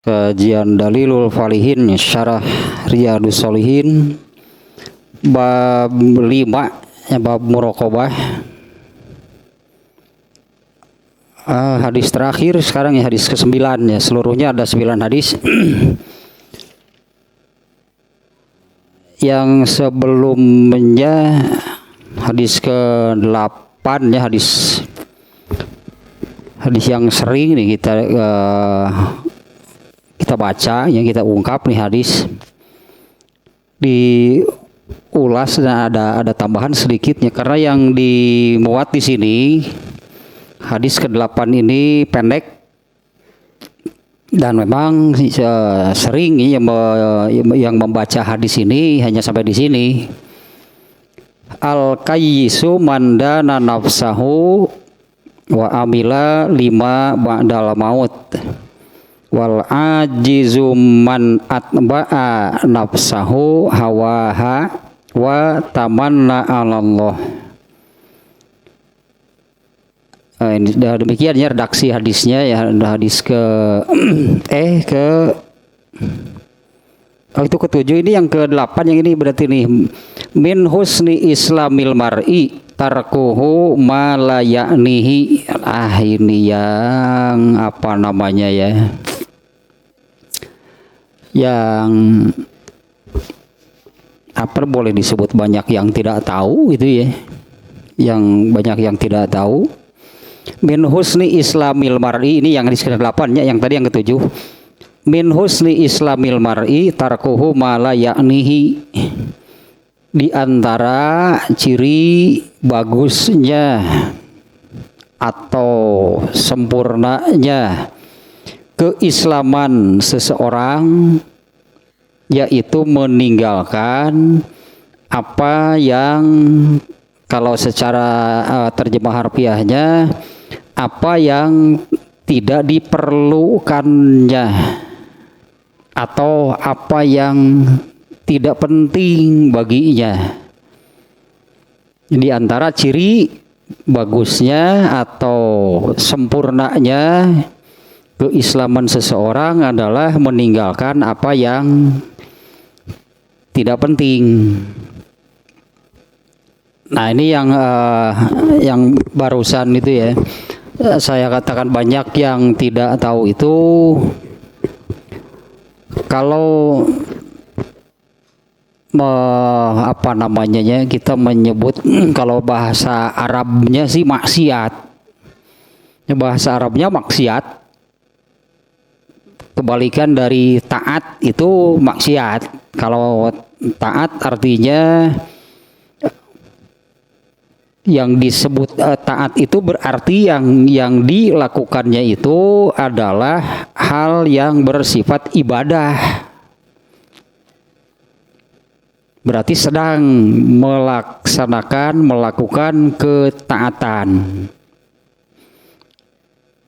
Kajian Dalilul Falihin Syarah Riyadus Shalihin bab 5 ya, bab muraqabah. Hadis terakhir sekarang ya, hadis ke-9 ya, seluruhnya ada 9 hadis. Yang sebelumnya hadis ke-8 ya, hadis yang sering nih kita baca, yang kita ungkap nih hadis diulas dan ada tambahan sedikitnya karena yang dimuat di sini hadis ke-8 ini pendek dan memang sering yang membaca hadis ini hanya sampai di sini. Al-qayyisu mandana nafsahu wa amila lima ba'dal maut wal ajizu man atba'a nafsahu hawaha wa tamanna 'alallah. Ini demikian ya redaksi hadisnya ya, hadis itu ke-7, ini yang ke-8, yang ini berarti nih min husni islamil mar'i tarkuhu ma la ya'nihi. Ini yang apa namanya ya, yang apa boleh disebut banyak yang tidak tahu gitu ya, yang banyak yang tidak tahu. Min husni islamil mar'i, ini yang di ke-8 nya, yang tadi yang ke-7. Min husni islamil mar'i tarkuhu ma la ya'nihi. Di antara ciri bagusnya atau sempurnanya keislaman seseorang yaitu meninggalkan apa yang kalau secara terjemah harfiahnya apa yang tidak diperlukannya atau apa yang tidak penting baginya. Di antara ciri bagusnya atau sempurnanya keislaman seseorang adalah meninggalkan apa yang tidak penting. Nah, ini yang barusan itu ya, saya katakan banyak yang tidak tahu itu. Kalau apa namanya ya, kita menyebut kalau bahasa Arabnya sih maksiat. Bahasa Arabnya maksiat. Kebalikan dari taat itu maksiat. Kalau taat artinya yang disebut taat itu berarti yang dilakukannya itu adalah hal yang bersifat ibadah. Berarti sedang melakukan ketaatan.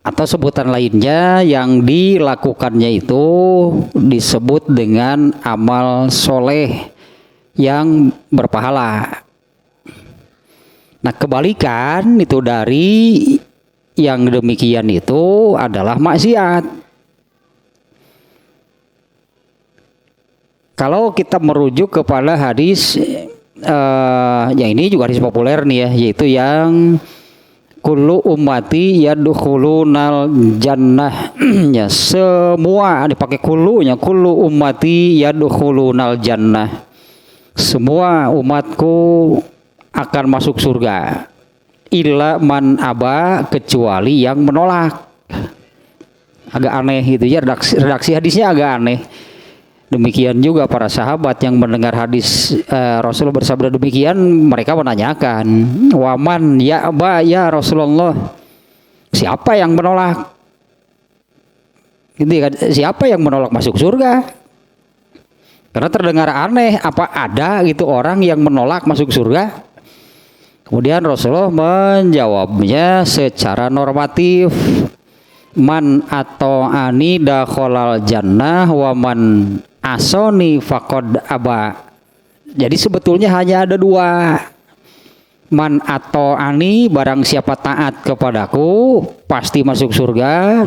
Atau sebutan lainnya yang dilakukannya itu disebut dengan amal soleh yang berpahala. Nah, kebalikan itu dari yang demikian itu adalah maksiat. Kalau kita merujuk kepada hadis yang ini juga hadis populer nih ya, yaitu yang kullu ummati yadkhulunal jannah ya, semua dipakai kullunya, kullu ummati yadkhulunal jannah, semua umatku akan masuk surga illa man aba, kecuali yang menolak. Agak aneh gitu ya, redaksi hadisnya agak aneh. Demikian juga para sahabat yang mendengar hadis Rasul bersabda demikian, mereka menanyakan, waman ya aba ya Rasulullah, siapa yang menolak? Gitu kan, siapa yang menolak masuk surga? Karena terdengar aneh, apa ada gitu orang yang menolak masuk surga? Kemudian Rasulullah menjawabnya secara normatif, man atau ani dakhalal jannah wa man asoni faqad aba. Jadi sebetulnya hanya ada dua. Man atau ani, barang siapa taat kepadaku pasti masuk surga.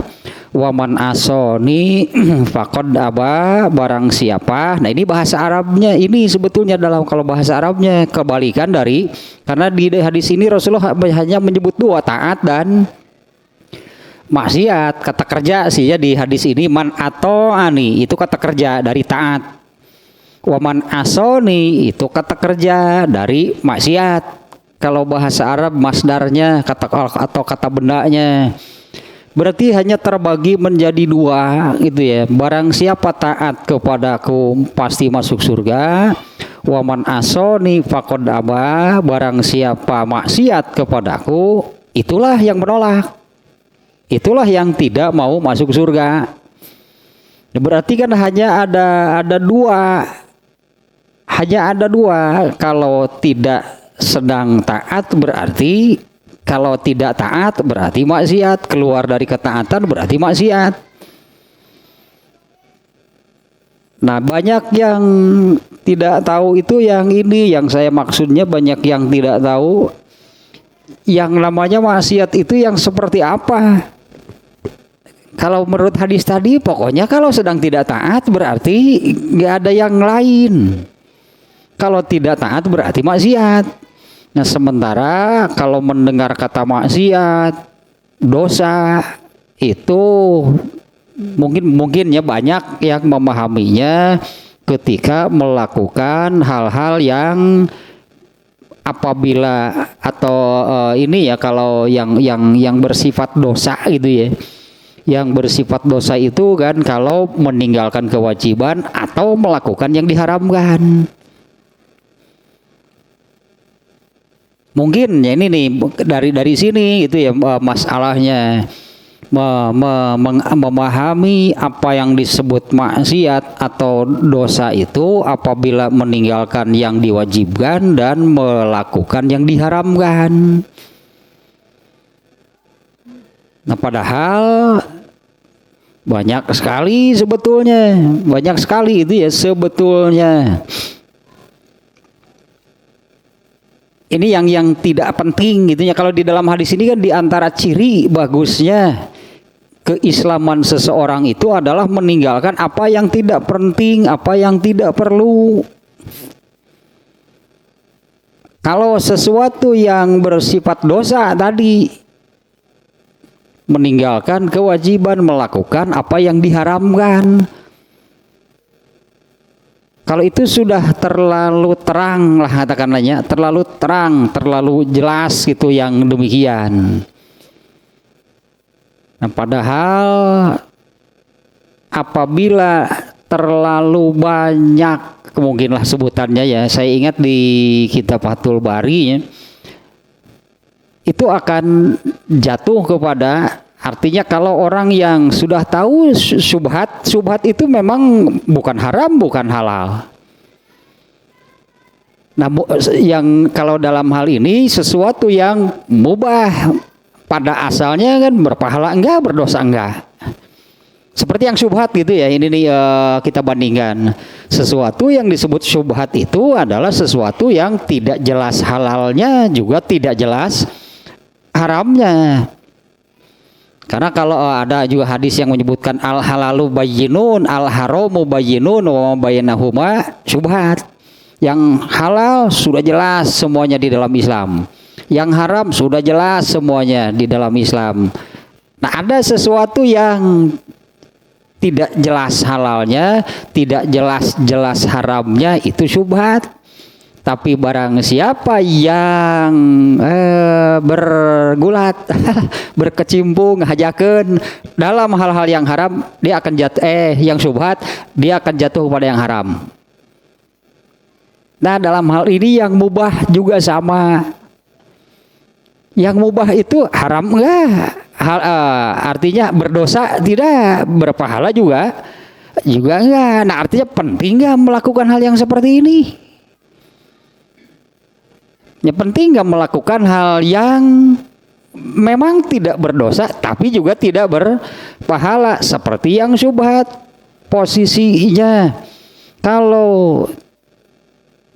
Waman asoni faqad aba, barang siapa. Nah, ini bahasa Arabnya ini sebetulnya kalau bahasa Arabnya kebalikan dari, karena di hadis ini Rasulullah hanya menyebut dua, taat dan maksiat. Kata kerja sih ya di hadis ini, man atau ani itu kata kerja dari taat. Waman asoni itu kata kerja dari maksiat. Kalau bahasa Arab masdarnya atau kata bendanya. Berarti hanya terbagi menjadi dua gitu ya. Barang siapa taat kepadaku pasti masuk surga. Waman asoni faqad aba, barang siapa maksiat kepadaku itulah yang menolak. Itulah yang tidak mau masuk surga. Berarti kan hanya ada dua. Hanya ada dua. Kalau tidak sedang taat berarti, kalau tidak taat berarti maksiat, keluar dari ketaatan berarti maksiat. Nah, banyak yang tidak tahu itu yang ini, yang saya maksudnya banyak yang tidak tahu yang namanya maksiat itu yang seperti apa. Kalau menurut hadis tadi pokoknya kalau sedang tidak taat berarti nggak ada yang lain. Kalau tidak taat berarti maksiat. Nah, sementara kalau mendengar kata maksiat, dosa itu mungkin ya banyak yang memahaminya ketika melakukan hal-hal yang apabila atau ini ya kalau yang bersifat dosa gitu ya. Yang bersifat dosa itu kan kalau meninggalkan kewajiban atau melakukan yang diharamkan. Mungkin ya ini nih dari sini itu ya masalahnya memahami apa yang disebut maksiat atau dosa itu apabila meninggalkan yang diwajibkan dan melakukan yang diharamkan. Nah, padahal banyak sekali itu ya sebetulnya. Ini yang tidak penting gitu ya. Kalau di dalam hadis ini kan diantara ciri bagusnya keislaman seseorang itu adalah meninggalkan apa yang tidak penting, apa yang tidak perlu. Kalau sesuatu yang bersifat dosa tadi, meninggalkan kewajiban, melakukan apa yang diharamkan. Kalau itu sudah terlalu terang lah katakanlah, terlalu terang, terlalu jelas gitu yang demikian. Nah, padahal apabila terlalu banyak kemungkinlah sebutannya ya, saya ingat di kitab Fathul Bari ya, itu akan jatuh kepada, artinya kalau orang yang sudah tahu syubhat itu memang bukan haram, bukan halal. Nah, yang kalau dalam hal ini sesuatu yang mubah pada asalnya kan berpahala enggak, berdosa enggak. Seperti yang syubhat gitu ya, ini nih kita bandingkan. Sesuatu yang disebut syubhat itu adalah sesuatu yang tidak jelas halalnya juga tidak jelas haramnya. Karena kalau ada juga hadis yang menyebutkan al halalu bayyinun, al haramu bayyinun, wa bainahuma syubhat. Yang halal sudah jelas semuanya di dalam Islam. Yang haram sudah jelas semuanya di dalam Islam. Nah, ada sesuatu yang tidak jelas halalnya, tidak jelas haramnya, itu syubhat. Tapi barang siapa yang bergulat, berkecimpung, hajakeun dalam hal-hal yang haram, dia akan yang syubhat, dia akan jatuh kepada yang haram. Nah, dalam hal ini yang mubah juga sama. Yang mubah itu haram enggak? Artinya berdosa tidak, berpahala juga enggak. Nah, artinya penting enggak melakukan hal yang seperti ini? Ya, penting nggak melakukan hal yang memang tidak berdosa tapi juga tidak berpahala seperti yang syubhat. Posisinya kalau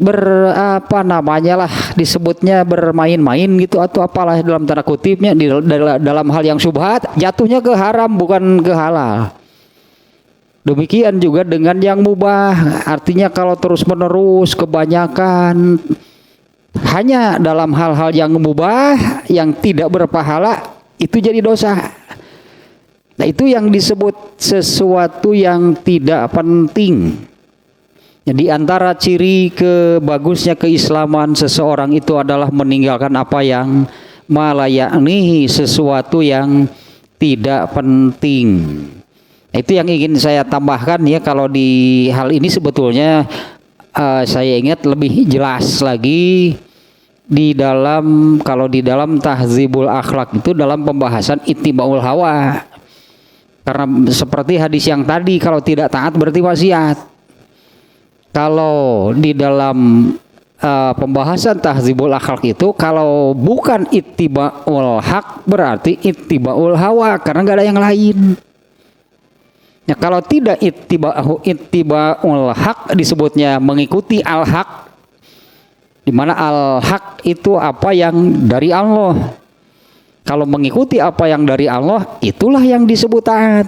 apa namanya lah disebutnya bermain-main gitu atau apalah dalam tanda kutipnya dalam hal yang syubhat, jatuhnya ke haram bukan ke halal. Demikian juga dengan yang mubah, artinya kalau terus menerus kebanyakan hanya dalam hal-hal yang mubah yang tidak berpahala, itu jadi dosa. Nah, itu yang disebut sesuatu yang tidak penting. Jadi antara ciri bagusnya keislaman seseorang itu adalah meninggalkan apa yang malayaknihi, sesuatu yang tidak penting. Itu yang ingin saya tambahkan ya. Kalau di hal ini sebetulnya saya ingat lebih jelas lagi kalau di dalam Tahdzibul Akhlak itu dalam pembahasan ittibaul hawa. Karena seperti hadis yang tadi, kalau tidak taat berarti maksiat. Kalau di dalam pembahasan Tahdzibul Akhlak itu, kalau bukan ittibaul haq berarti ittibaul hawa, karena nggak ada yang lain. Ya, kalau tidak ittibaul haq disebutnya mengikuti al haq, di mana al haq itu apa yang dari Allah. Kalau mengikuti apa yang dari Allah, itulah yang disebut taat.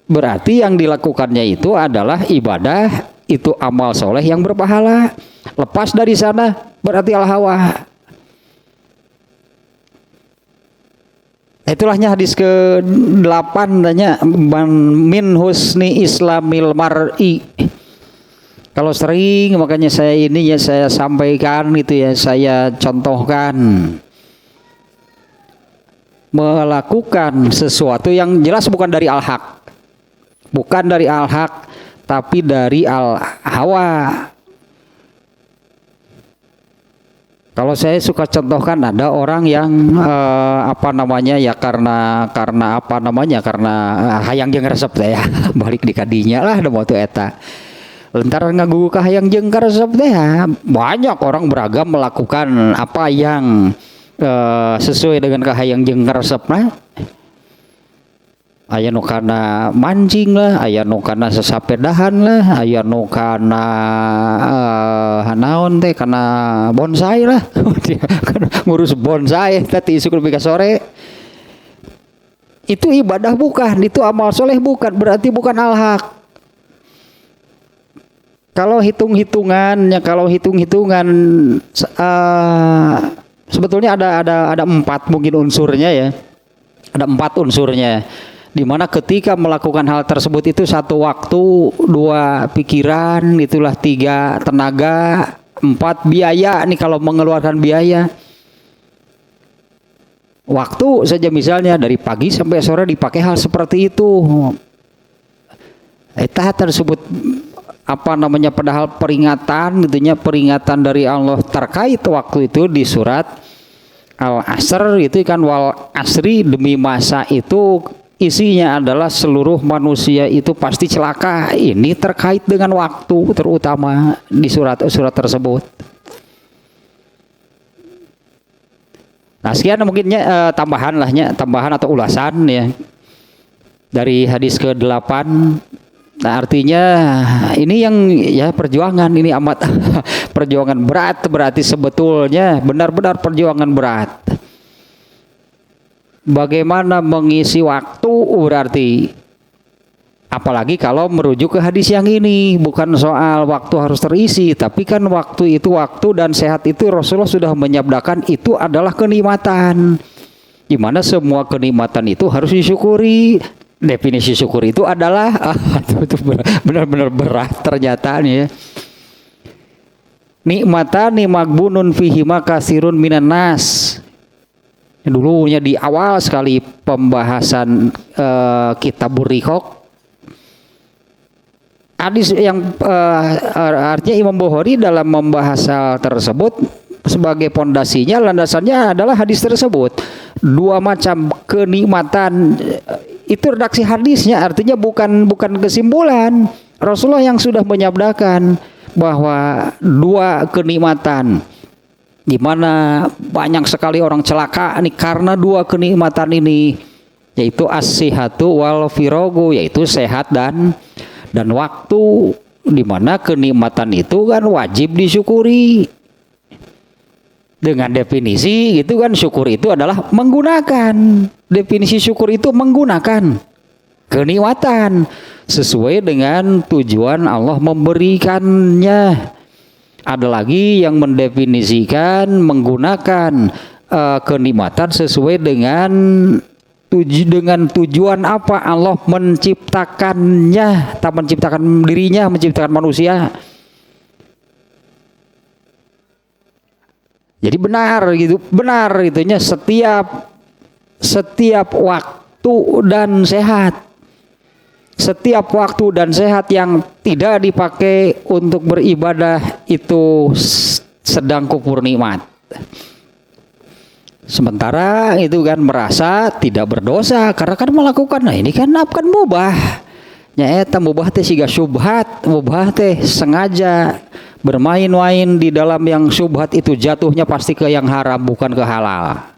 Berarti yang dilakukannya itu adalah ibadah, itu amal soleh yang berpahala. Lepas dari sana berarti al-hawa. Itulahnya hadis ke-8 tanya min husni islamil mar'i. Kalau sering makanya saya ini ya saya sampaikan gitu ya, saya contohkan melakukan sesuatu yang jelas bukan dari al-haq. Bukan dari al-haq, tapi dari al-hawa. Kalau saya suka contohkan, ada orang yang apa namanya ya karena apa namanya karena hayang jeung resep teh ya balik di kadinya lah da motu eta. Lantaran ngagugu ka hayang jeung resep teh ya, banyak orang beragam melakukan apa yang sesuai dengan kahayang jeung resepna. Aya nu kana mancing lah, aya nu kana sesapedahan lah, aya nu kana naon teh kana bonsai lah. Ngurus bonsai tadi isuk lebih ka sore. Itu ibadah bukan, itu amal soleh bukan, berarti bukan al-haq. Kalau hitung-hitungan sebetulnya ada 4 mungkin unsurnya ya. Ada 4 unsurnya. Di mana ketika melakukan hal tersebut itu 1 waktu, 2 pikiran, itulah 3 tenaga, 4 biaya nih kalau mengeluarkan biaya. Waktu saja misalnya dari pagi sampai sore dipakai hal seperti itu. Eta tersebut apa namanya padahal peringatan gitunya, peringatan dari Allah terkait waktu itu di surat Al-Asr itu kan, wal asri, demi masa itu isinya adalah seluruh manusia itu pasti celaka. Ini terkait dengan waktu terutama di surat tersebut. Nah, sekian mungkinnya tambahan atau ulasan ya dari hadis ke-8. Nah, artinya ini yang ya perjuangan ini amat perjuangan berat, berarti sebetulnya benar-benar perjuangan berat. Bagaimana mengisi waktu berarti, apalagi kalau merujuk ke hadis yang ini, bukan soal waktu harus terisi, tapi kan waktu itu waktu dan sehat itu Rasulullah sudah menyabdakan itu adalah kenikmatan, di mana semua kenikmatan itu harus disyukuri. Definisi syukur itu adalah itu benar-benar berat ternyata nih ya. Nikmatani magbunun fihi makasirun minan nas. Dulunya di awal sekali pembahasan Kitabur Riqaq, hadis yang artinya Imam Bukhari dalam membahas hal tersebut sebagai pondasinya, landasannya adalah hadis tersebut. 2 macam kenikmatan itu redaksi hadisnya, artinya bukan kesimpulan. Rasulullah yang sudah menyabdakan bahwa 2 kenikmatan di mana banyak sekali orang celaka nih karena 2 kenikmatan ini, yaitu as-sihhatu wal firagu, yaitu sehat dan waktu. di mana kenikmatan itu kan wajib disyukuri. Dengan definisi gitu kan, syukur itu adalah menggunakan. Definisi syukur itu menggunakan kenikmatan sesuai dengan tujuan Allah memberikannya. Ada lagi yang mendefinisikan menggunakan kenikmatan sesuai dengan tujuan apa Allah menciptakannya, tak menciptakan dirinya, menciptakan manusia. Jadi benar itunya setiap waktu dan sehat. Setiap waktu dan sehat yang tidak dipakai untuk beribadah itu sedang kufur nikmat. Sementara itu kan merasa tidak berdosa karena kan melakukan, nah ini kan mubah. Nya eta mubah teh siga syubhat, mubah teh sengaja bermain-main di dalam yang syubhat itu jatuhnya pasti ke yang haram bukan ke halal.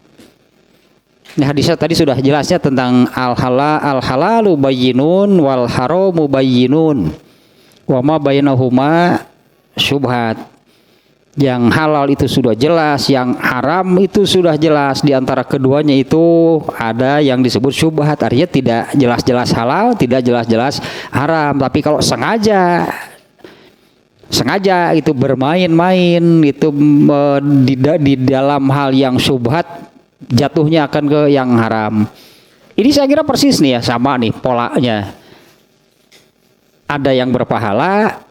Nah, hadisnya tadi sudah jelasnya tentang al-halalu bayyinun wal haramu bayyinun wa ma bainahuma syubhat. Yang halal itu sudah jelas, yang haram itu sudah jelas. Di antara keduanya itu ada yang disebut syubhat, artinya tidak jelas-jelas halal, tidak jelas-jelas haram. Tapi kalau sengaja itu bermain-main itu di dalam hal yang syubhat, jatuhnya akan ke yang haram. Ini saya kira persis nih ya, sama nih polanya. Ada yang berpahala,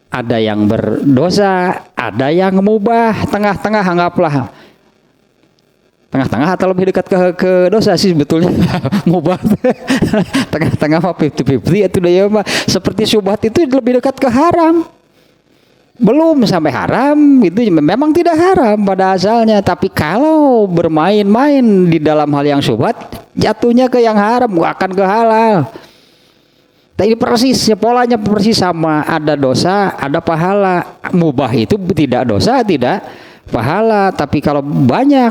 ada yang berdosa, ada yang mubah, tengah-tengah anggaplah. Tengah-tengah atau lebih dekat ke dosa sih sebetulnya. Mubah. Tengah-tengah mah 50-50 itu daya mah. Seperti syubhat itu lebih dekat ke haram. Belum sampai haram, itu memang tidak haram pada asalnya, tapi kalau bermain-main di dalam hal yang syubhat, jatuhnya ke yang haram, akan ke halal. Tapi persis, polanya persis sama, ada dosa, ada pahala. Mubah itu tidak dosa, tidak pahala, tapi kalau banyak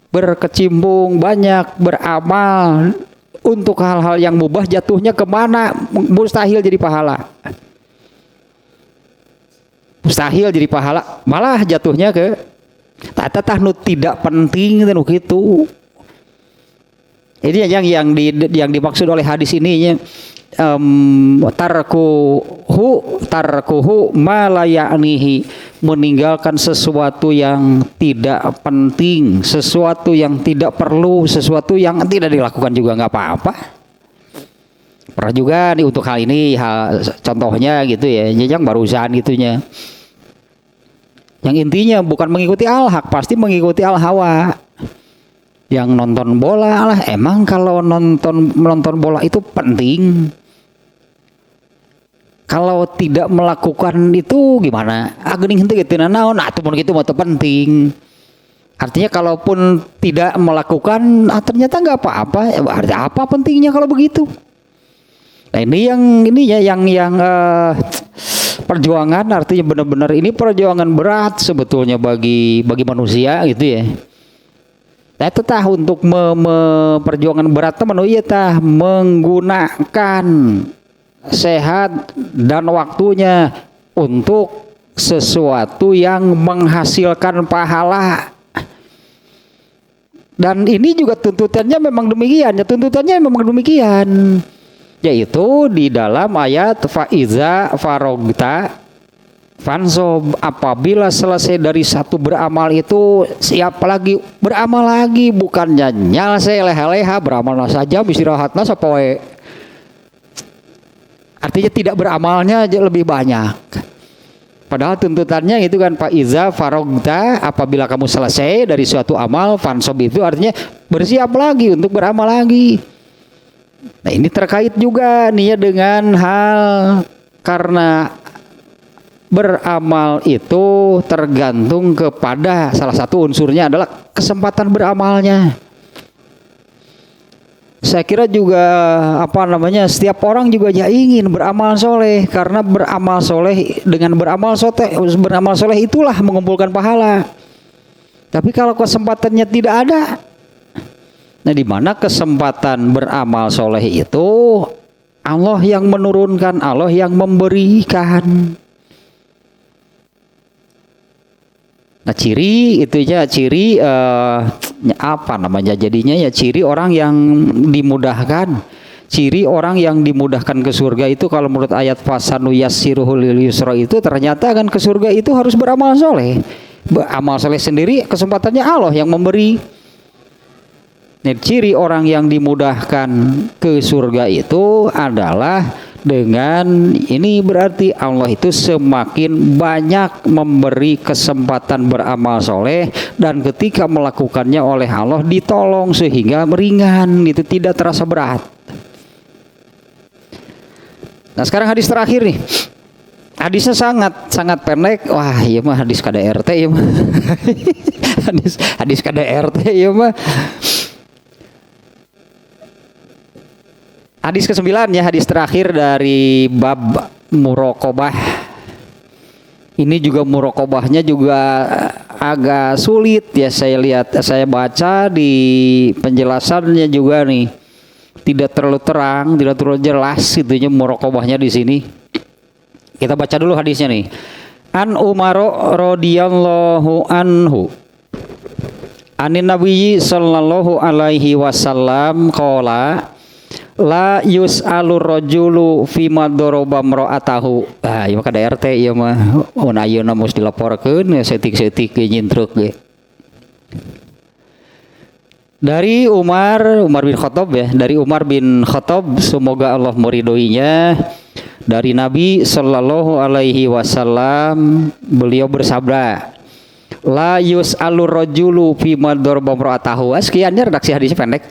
berkecimpung, banyak beramal untuk hal-hal yang mubah, jatuhnya kemana? Mustahil jadi pahala. Mustahil jadi pahala, malah jatuhnya ke tatah tidak penting gitu. Ini yang dimaksud oleh hadis ini, tarkuhu ma la ya'nihi, meninggalkan sesuatu yang tidak penting, sesuatu yang tidak perlu, sesuatu yang tidak dilakukan juga nggak apa-apa. Pernah juga nih untuk hal ini, contohnya gitu ya, yang barusan gitunya. Yang intinya bukan mengikuti al-haq, pasti mengikuti al-hawa. Yang nonton bola lah, emang kalau nonton bola itu penting. Kalau tidak melakukan itu gimana? Agening henteu gitu naon, atuh mun kitu mah penting. Artinya kalaupun tidak melakukan, ternyata nggak apa-apa. Artinya apa pentingnya kalau begitu? Nah yang perjuangan, artinya benar-benar ini perjuangan berat sebetulnya bagi manusia gitu ya. Nah itu tah untuk perjuangan berat teman, menggunakan sehat dan waktunya untuk sesuatu yang menghasilkan pahala. Dan ini juga tuntutannya memang demikian, yaitu di dalam ayat faiza farogta fansob, apabila selesai dari satu beramal itu siap lagi beramal lagi, bukannya nyalse leha-leha beramal saja istirahatna sapoe. Artinya tidak beramalnya lebih banyak. Padahal tuntutannya itu kan faiza farogta, apabila kamu selesai dari suatu amal, fansob itu artinya bersiap lagi untuk beramal lagi. Nah ini terkait juga nih ya dengan hal, karena beramal itu tergantung kepada salah satu unsurnya adalah kesempatan beramalnya. Saya kira juga setiap orang juga ya ingin beramal soleh, karena beramal soleh itulah mengumpulkan pahala. Tapi kalau kesempatannya tidak ada, nah di mana kesempatan beramal soleh itu Allah yang menurunkan, Allah yang memberikan. Nah ciri itunya ciri apa namanya jadinya ya ciri orang yang dimudahkan. Ciri orang yang dimudahkan ke surga itu kalau menurut ayat fasanu yassiruhul lil yusra itu ternyata kan ke surga itu harus beramal soleh. Amal soleh sendiri kesempatannya Allah yang memberi. Nah, ciri orang yang dimudahkan ke surga itu adalah dengan ini berarti Allah itu semakin banyak memberi kesempatan beramal soleh dan ketika melakukannya oleh Allah ditolong sehingga ringan, itu tidak terasa berat. Nah sekarang hadis terakhir nih. Hadisnya sangat pendek. Wah, iya mah hadis KDRT iya mah. hadis KDRT iya mah. Hadis ke-9 ya, hadis terakhir dari bab muraqabah. Ini juga muraqabahnya juga agak sulit ya, saya lihat, saya baca di penjelasannya juga nih. Tidak terlalu terang, tidak terlalu jelas itunya muraqabahnya di sini. Kita baca dulu hadisnya nih. An Umar radhiyallahu anhu. Anin Nabiyyi sallallahu alaihi wasallam qala la yus'alur rajulu fima daraba mra'atahu. Ah, ieu mah KDRT ieu mah. Mun ayeuna mos dilaporkeun setik-setik ge nyintruk ge. Dari Umar bin Khattab ya, dari Umar bin Khattab semoga Allah meridhoinya. Dari Nabi sallallahu alaihi wasallam beliau bersabda, la yus'alur rajulu fima daraba mra'atahu. Sekiannya redaksi hadisnya pendek.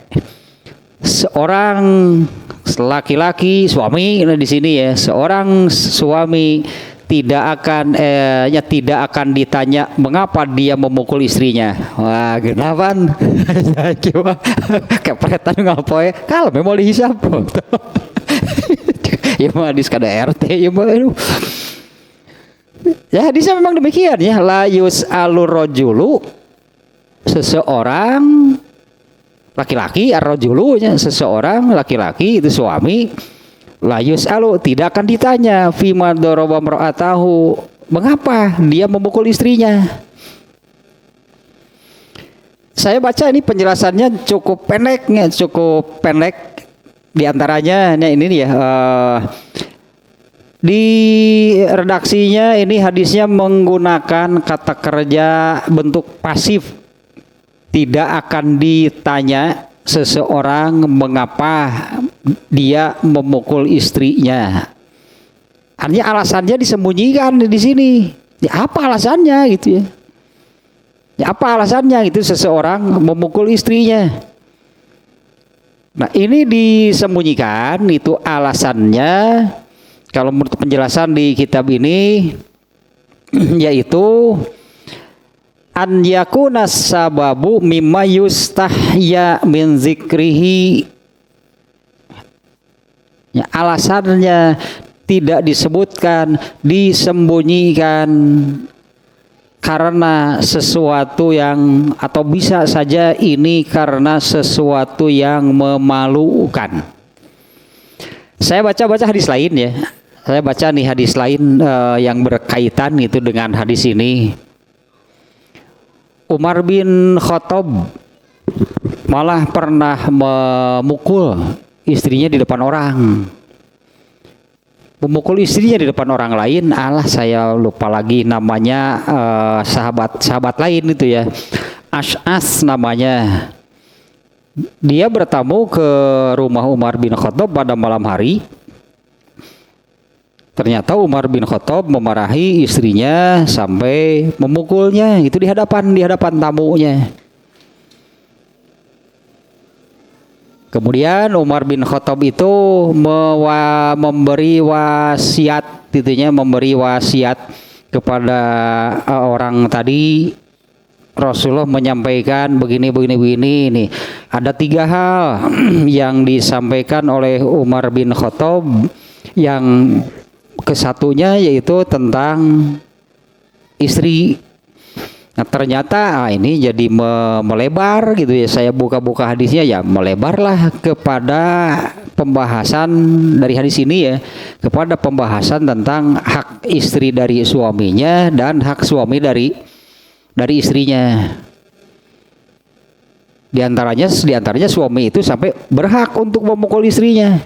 Seorang laki-laki suami di sini ya, seorang suami tidak akan ditanya mengapa dia memukul istrinya. Wah, kenapa? Kepretan ngapoe kalau memang dihisap. Ya mah hadis KDRT ya mah. Ya hadisnya memang demikian ya, la yus'alur rajulu, seseorang laki-laki, ar-rajulu seseorang laki-laki itu suami, la yus'alu tidak akan ditanya fima daraba mra'atahu, mengapa dia memukul istrinya. Saya baca ini penjelasannya cukup pendek. Di antaranya ini ya di redaksinya ini hadisnya menggunakan kata kerja bentuk pasif. Tidak akan ditanya seseorang mengapa dia memukul istrinya. Artinya alasannya disembunyikan di sini. Ya, apa alasannya gitu ya? Ya, apa alasannya itu seseorang memukul istrinya? Nah, ini disembunyikan itu alasannya kalau menurut penjelasan di kitab ini yaitu an yakuna sababu mimma yustahya min zikrihi. Ya, alasannya tidak disebutkan, disembunyikan karena sesuatu yang, atau bisa saja ini karena sesuatu yang memalukan. Saya baca hadis lain ya. Saya baca nih hadis lain yang berkaitan itu dengan hadis ini. Umar bin Khattab malah pernah memukul istrinya di depan orang. Memukul istrinya di depan orang lain, saya lupa lagi namanya, sahabat lain itu ya, Ash'as namanya. Dia bertamu ke rumah Umar bin Khattab pada malam hari. Ternyata Umar bin Khattab memarahi istrinya sampai memukulnya itu di hadapan tamunya. Kemudian Umar bin Khattab itu memberi wasiat, memberi wasiat kepada orang tadi. Rasulullah menyampaikan begini nih. Ada 3 hal yang disampaikan oleh Umar bin Khattab. Yang kesatunya yaitu tentang istri. Nah ternyata ini jadi melebar gitu ya. Saya buka-buka hadisnya ya melebarlah kepada pembahasan dari hadis ini ya, kepada pembahasan tentang hak istri dari suaminya dan hak suami dari istrinya. Di antaranya suami itu sampai berhak untuk memukul istrinya.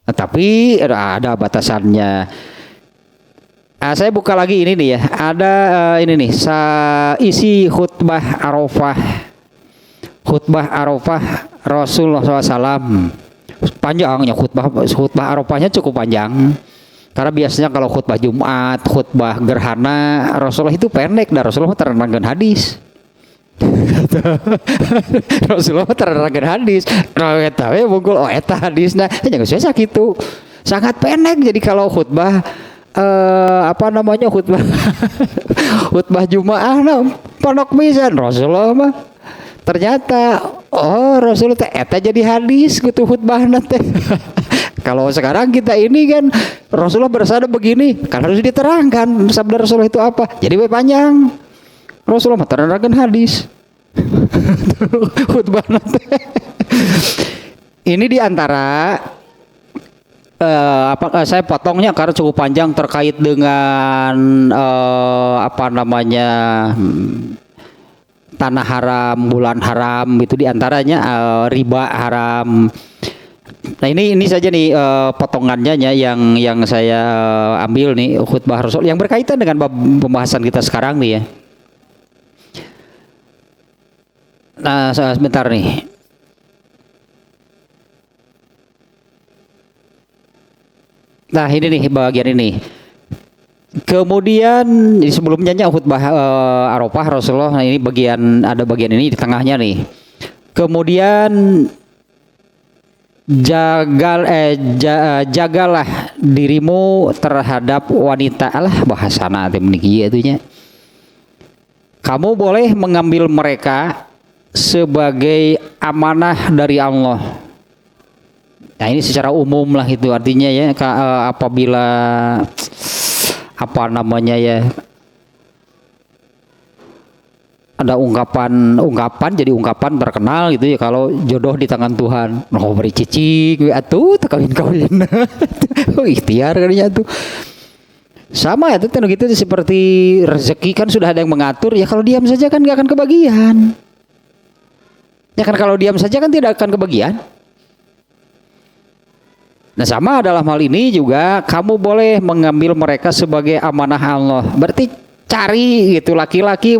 Nah, tapi ada batasannya. Saya buka lagi ini nih ya. Ada ini nih, isi khutbah Arafah. Khutbah Arafah Rasulullah SAW. Panjangnya khutbah Arafahnya cukup panjang. Karena biasanya kalau khutbah Jumat, khutbah gerhana, Rasulullah itu pendek dan Rasulullah terangkan hadis. Rasulullah terangkan hadis. Eta we bungkul eta hadisna. Nya geus sakitu. Sangat pendek, jadi kalau khutbah khutbah khutbah Jumaah pondok pisan Rasulullah mah ternyata Rasulullah eta jadi hadis gitu khutbahna teh. Kalau sekarang kita ini kan Rasulullah bersabda begini, kan harus diterangkan sabda Rasulullah itu apa. Jadi panjang. Rasulullah menerangkan hadis. Khutbahna teh. Ini diantara saya potongnya karena cukup panjang terkait dengan tanah haram, bulan haram itu diantaranya riba haram. Nah ini saja nih potongannya yang saya ambil nih khutbah Rasul yang berkaitan dengan pembahasan kita sekarang nih ya. Nah sebentar nih. Nah ini nih bagian ini. Kemudian sebelumnya khutbah Arafah Rasulullah. Nah ini ada bagian ini di tengahnya nih. Kemudian jagalah dirimu terhadap wanita. Alah bahasana teh meniki atunya. Kamu boleh mengambil mereka sebagai amanah dari Allah. Nah ini secara umum lah itu artinya ya apabila ada ungkapan jadi ungkapan terkenal gitu ya kalau jodoh di tangan Tuhan. Oh beri cicing atuh kawin ikhtiar kayaknya tuh. Sama ya tuh gitu seperti rezeki kan sudah ada yang mengatur ya, kalau diam saja kan gak akan kebagian. Ya kan kalau diam saja kan tidak akan kebagian. Nah sama dalam hal ini juga kamu boleh mengambil mereka sebagai amanah Allah. Berarti cari gitu laki-laki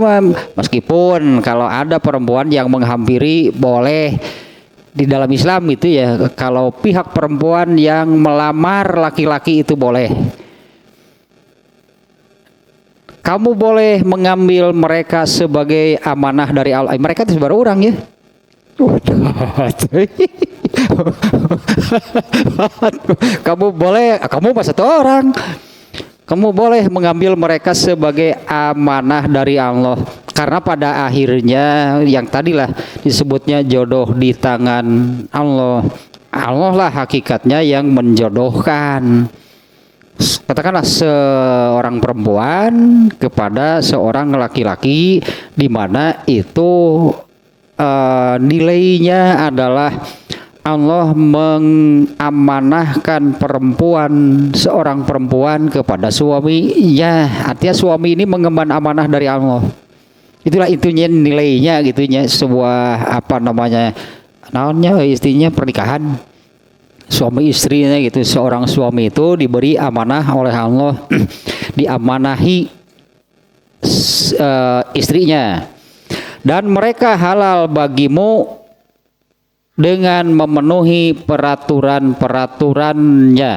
meskipun kalau ada perempuan yang menghampiri boleh di dalam Islam itu ya, kalau pihak perempuan yang melamar laki-laki itu boleh. Kamu boleh mengambil mereka sebagai amanah dari Allah. Mereka itu baru orang ya. kamu satu orang. Kamu boleh mengambil mereka sebagai amanah dari Allah. Karena pada akhirnya yang tadilah disebutnya jodoh di tangan Allah. Allah lah hakikatnya yang menjodohkan. Katakanlah seorang perempuan kepada seorang laki-laki, di mana itu nilainya adalah Allah mengamanahkan seorang perempuan kepada suaminya. Artinya suami ini mengemban amanah dari Allah. Itulah itunya nilainya gitunya sebuah istrinya pernikahan. Suami istrinya gitu, seorang suami itu diberi amanah oleh Allah, diamanahi istrinya. Dan mereka halal bagimu dengan memenuhi peraturan-peraturannya.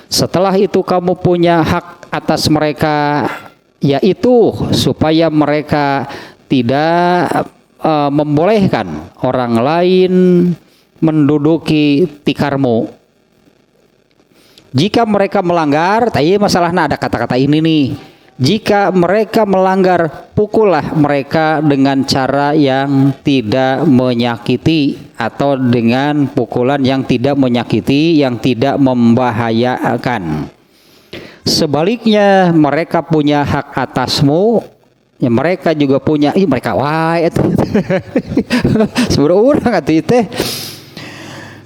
Setelah itu kamu punya hak atas mereka, yaitu supaya mereka tidak membolehkan orang lain menduduki tikarmu. Jika mereka melanggar, tadi masalahnya ada kata-kata ini nih. Jika mereka melanggar, pukullah mereka dengan cara yang tidak menyakiti, atau dengan pukulan yang tidak menyakiti, yang tidak membahayakan. Sebaliknya mereka punya hak atasmu, ya mereka juga punya, mereka wae eta. Sebenarnya urang atuh teh.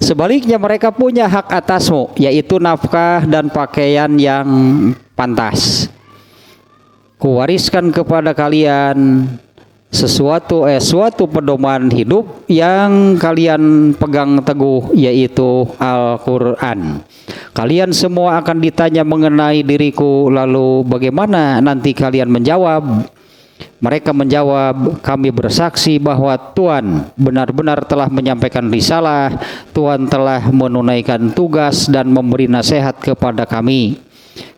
Sebaliknya mereka punya hak atasmu, yaitu nafkah dan pakaian yang pantas. Kuwariskan kepada kalian suatu pedoman hidup yang kalian pegang teguh, yaitu Al-Quran. Kalian semua akan ditanya mengenai diriku, lalu bagaimana nanti kalian menjawab? Mereka menjawab, kami bersaksi bahwa Tuhan benar-benar telah menyampaikan risalah, Tuhan telah menunaikan tugas dan memberi nasihat kepada kami.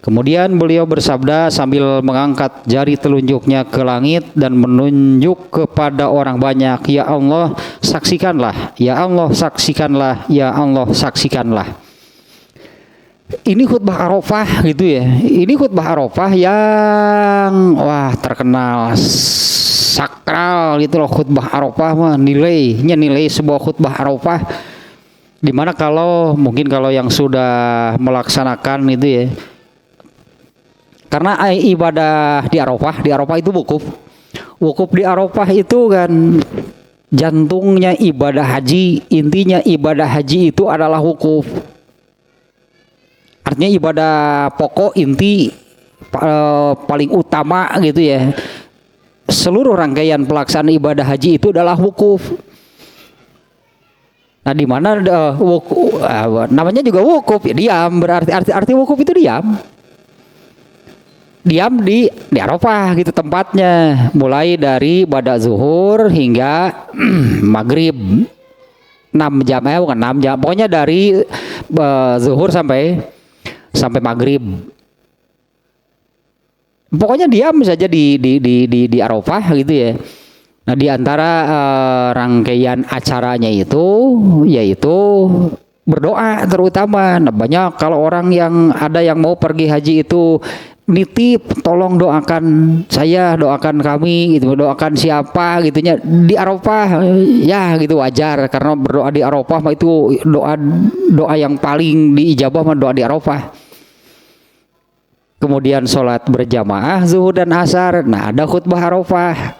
Kemudian beliau bersabda sambil mengangkat jari telunjuknya ke langit dan menunjuk kepada orang banyak, ya Allah saksikanlah, ya Allah saksikanlah, ya Allah saksikanlah. Ini khutbah Arafah gitu ya. Ini khutbah Arafah yang terkenal sakral gitu loh. Khutbah Arafah mah nilai sebuah khutbah Arafah, dimana kalau yang sudah melaksanakan itu ya, karena ibadah di Arafah itu wukuf di Arafah itu kan jantungnya ibadah haji. Intinya ibadah haji itu adalah wukuf. Artinya ibadah pokok inti paling utama gitu ya. Seluruh rangkaian pelaksanaan ibadah haji itu adalah wukuf. Nah, di mana namanya juga wukuf ya, diam, berarti arti wukuf itu diam. Diam di Arafah gitu tempatnya, mulai dari ba'da zuhur hingga maghrib. 6 jam, bukan 6 jam, pokoknya dari zuhur sampai maghrib. Pokoknya diam saja di Arafah gitu ya. Nah, di antara rangkaian acaranya itu yaitu berdoa terutama. Nah, banyak kalau orang yang ada yang mau pergi haji itu nitip, tolong doakan saya, doakan kami gitu, doakan siapa gitunya di Arafah ya gitu, wajar karena berdoa di Arafah mah itu doa yang paling diijabah mah doa di Arafah. Kemudian sholat berjamaah zuhur dan asar. Nah, ada khutbah Arafah.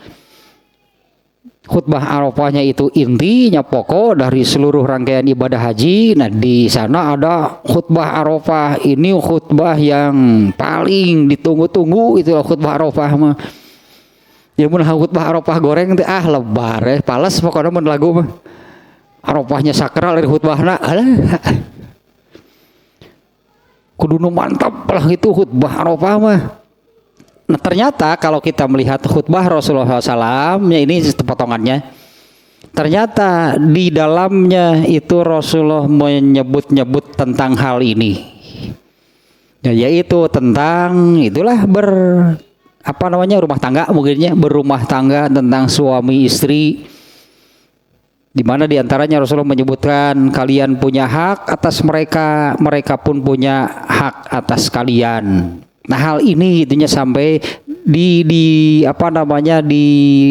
Khutbah Arafahnya itu intinya pokok dari seluruh rangkaian ibadah haji. Nah, di sana ada khutbah Arafah. Ini khutbah yang paling ditunggu-tunggu, itulah khutbah Arafah mah. Ya mun khutbah Arafah goreng teh lebar pales pokoknya mun lagu mah. Arafahnya sakral dari khutbahna. Kudu mantap lah itu khutbah Arafah mah. Nah, ternyata kalau kita melihat khutbah Rasulullah SAW, ya ini potongannya. Ternyata di dalamnya itu Rasulullah menyebut-nyebut tentang hal ini. Ya, yaitu tentang itulah rumah tangga, mungkinnya berumah tangga, tentang suami istri. Di mana diantaranya Rasulullah menyebutkan kalian punya hak atas mereka, mereka pun punya hak atas kalian. Nah, hal ini itunya sampai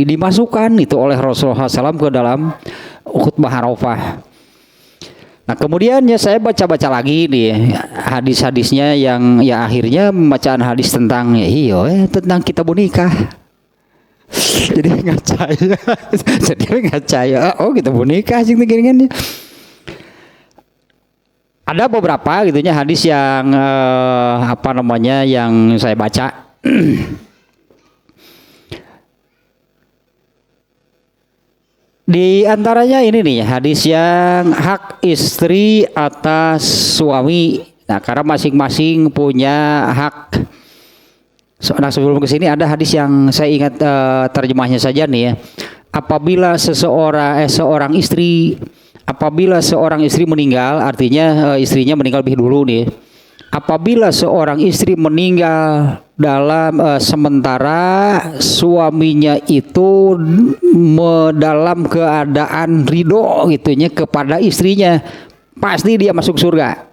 dimasukkan itu oleh Rasulullah SAW ke dalam khutbah Arafah. Nah, kemudiannya saya baca-baca lagi nih hadis-hadisnya yang ya akhirnya bacaan hadis tentang tentang kitab nikah. Jadi ngacaya. Oh, kitab nikah sih gini-gini. Ada beberapa gitunya hadis yang yang saya baca. Di antaranya ini nih hadis yang hak istri atas suami. Nah, karena masing-masing punya hak. Nah, sebelum ke sini ada hadis yang saya ingat terjemahnya saja nih ya. Apabila seorang istri meninggal, artinya istrinya meninggal lebih dulu nih. Apabila seorang istri meninggal dalam sementara suaminya itu dalam keadaan ridho gitunya kepada istrinya, pasti dia masuk surga.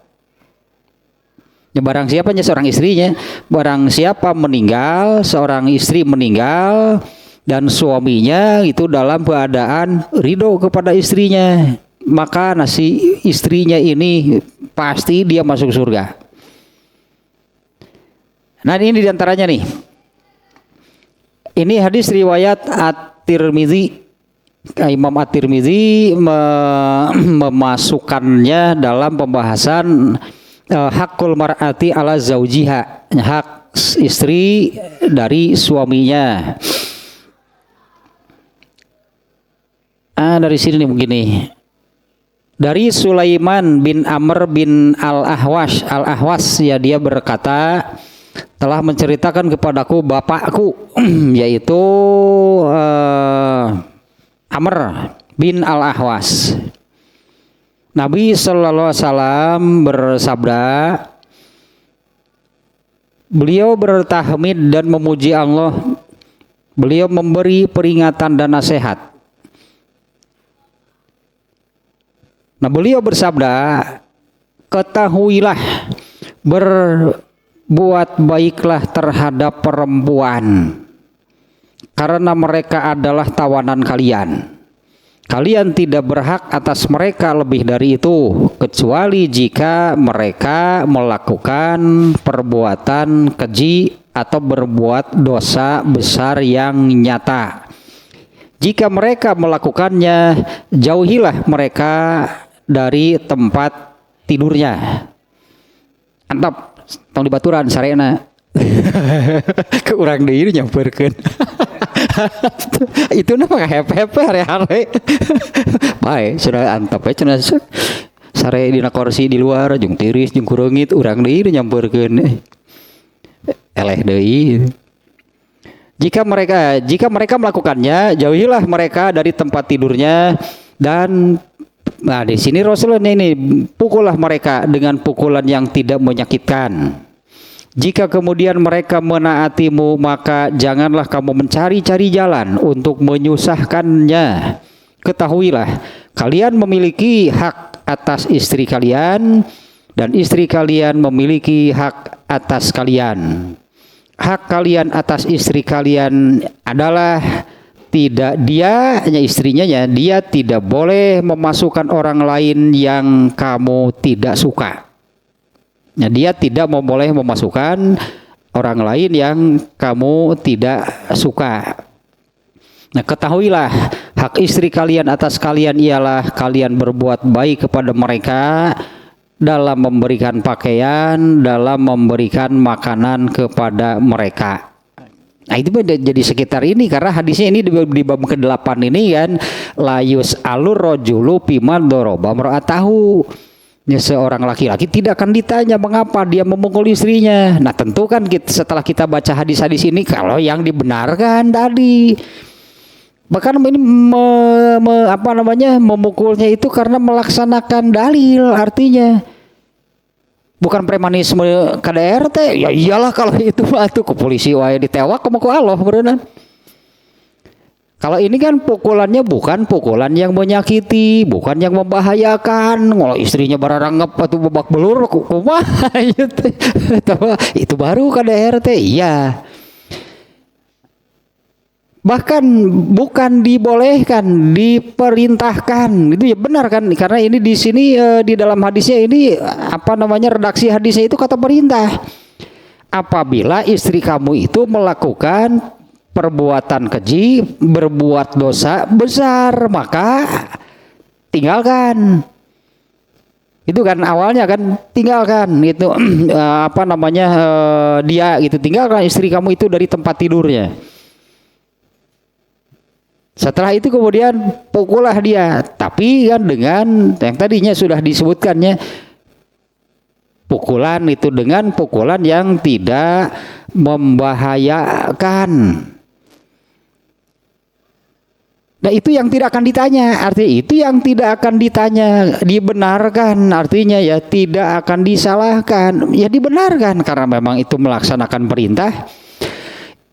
Ya, barang siapanya seorang istrinya, barang siapa meninggal, seorang istri meninggal dan suaminya itu dalam keadaan ridho kepada istrinya, maka si istrinya ini pasti dia masuk surga. Nah ini diantaranya nih. Ini hadis riwayat At-Tirmidzi. Imam At-Tirmidzi memasukkannya dalam pembahasan hakul mar'ati ala zaujiha, hak istri dari suaminya. Dari sini nih begini. Dari Sulaiman bin Amr bin Al-Ahwas ya, dia berkata, telah menceritakan kepadaku bapakku yaitu Amr bin Al-Ahwas. Nabi sallallahu alaihi wasallam bersabda, beliau bertahmid dan memuji Allah. Beliau memberi peringatan dan nasihat. Nah, beliau bersabda, ketahuilah, berbuat baiklah terhadap perempuan, karena mereka adalah tawanan kalian. Kalian tidak berhak atas mereka lebih dari itu, kecuali jika mereka melakukan perbuatan keji atau berbuat dosa besar yang nyata. Jika mereka melakukannya, jauhilah mereka dari tempat tidurnya. Antap, tong di baturan sarena. Ke urang deui nyamperkeun. Itu nama hepe-hepe hari-hari. Bae, sudah antap we cenah sare dina kursi di luar jeung tiris jeung kureungit urang deui nyamperkeun. Eleh deui. Jika mereka melakukannya, jauhilah mereka dari tempat tidurnya. Dan nah di sini Rasulullah ini pukullah mereka dengan pukulan yang tidak menyakitkan. Jika kemudian mereka menaatimu, maka janganlah kamu mencari-cari jalan untuk menyusahkannya. Ketahuilah, kalian memiliki hak atas istri kalian dan istri kalian memiliki hak atas kalian. Hak kalian atas istri kalian adalah dia tidak boleh memasukkan orang lain yang kamu tidak suka. Nah, dia tidak boleh memasukkan orang lain yang kamu tidak suka. Nah, ketahuilah, hak istri kalian atas kalian ialah kalian berbuat baik kepada mereka dalam memberikan pakaian, dalam memberikan makanan kepada mereka. Nah itu jadi sekitar ini, karena hadisnya ini di bab ke-8 ini kan, layus alur rojulu pima doroba meratahu. Ya, seorang laki-laki tidak akan ditanya mengapa dia memukul istrinya. Nah tentu kan setelah kita baca hadis-hadis ini, kalau yang dibenarkan tadi, bahkan ini memukulnya itu karena melaksanakan dalil, artinya bukan premanisme KDRT. Ya iyalah kalau itu mah tuh ke polisi wae ditewak ke Allah berenang. Kalau ini kan pukulannya bukan pukulan yang menyakiti, bukan yang membahayakan. Kalau istrinya bararangep atau babak belur kumaha itu baru KDRT. Iya. Bahkan bukan dibolehkan, diperintahkan. Itu ya benar kan? Karena ini di sini di dalam hadisnya ini redaksi hadisnya itu kata perintah. Apabila istri kamu itu melakukan perbuatan keji, berbuat dosa besar, maka tinggalkan. Itu kan awalnya kan, tinggalkan itu dia gitu, tinggalkan istri kamu itu dari tempat tidurnya. Setelah itu kemudian pukullah dia, tapi kan dengan yang tadinya sudah disebutkannya, pukulan itu dengan pukulan yang tidak membahayakan. Nah itu yang tidak akan ditanya, artinya itu yang tidak akan ditanya, dibenarkan, artinya ya tidak akan disalahkan, ya dibenarkan karena memang itu melaksanakan perintah.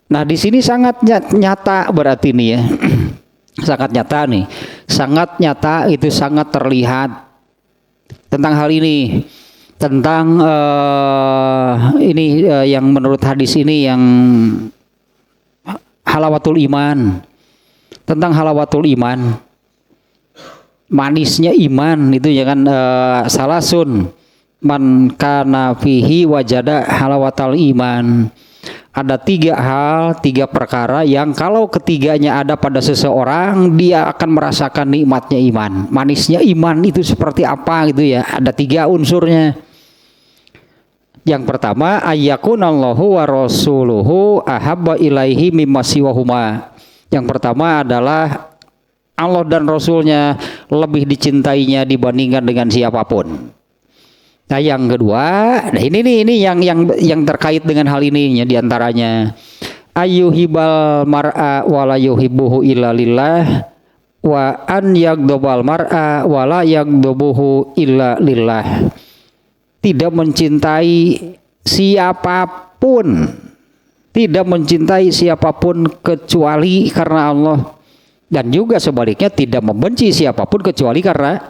Nah di sini sangat nyata berarti nih ya. Sangat nyata nih, sangat nyata, itu sangat terlihat tentang hal ini, tentang yang menurut hadis ini yang halawatul iman, tentang halawatul iman, manisnya iman itu ya kan, salasun man kana fihi wajada halawatal iman. Ada 3 hal, 3 perkara yang kalau ketiganya ada pada seseorang, dia akan merasakan nikmatnya iman. Manisnya iman itu seperti apa gitu ya. Ada 3 unsurnya. Yang pertama, ayyakunallahu wa rasuluhu ahabba ilaihi mimma siwahuma. Yang pertama adalah Allah dan Rasulnya lebih dicintainya dibandingkan dengan siapapun. Nah yang kedua, nah ini yang terkait dengan hal ini ya, diantaranya ayyuhibal mar'a wala yuhibbuhu illa lillah wa an yaghdabal mar'a wala yaghdabuhu illa lillah. Tidak mencintai siapapun, tidak mencintai siapapun kecuali karena Allah, dan juga sebaliknya tidak membenci siapapun kecuali karena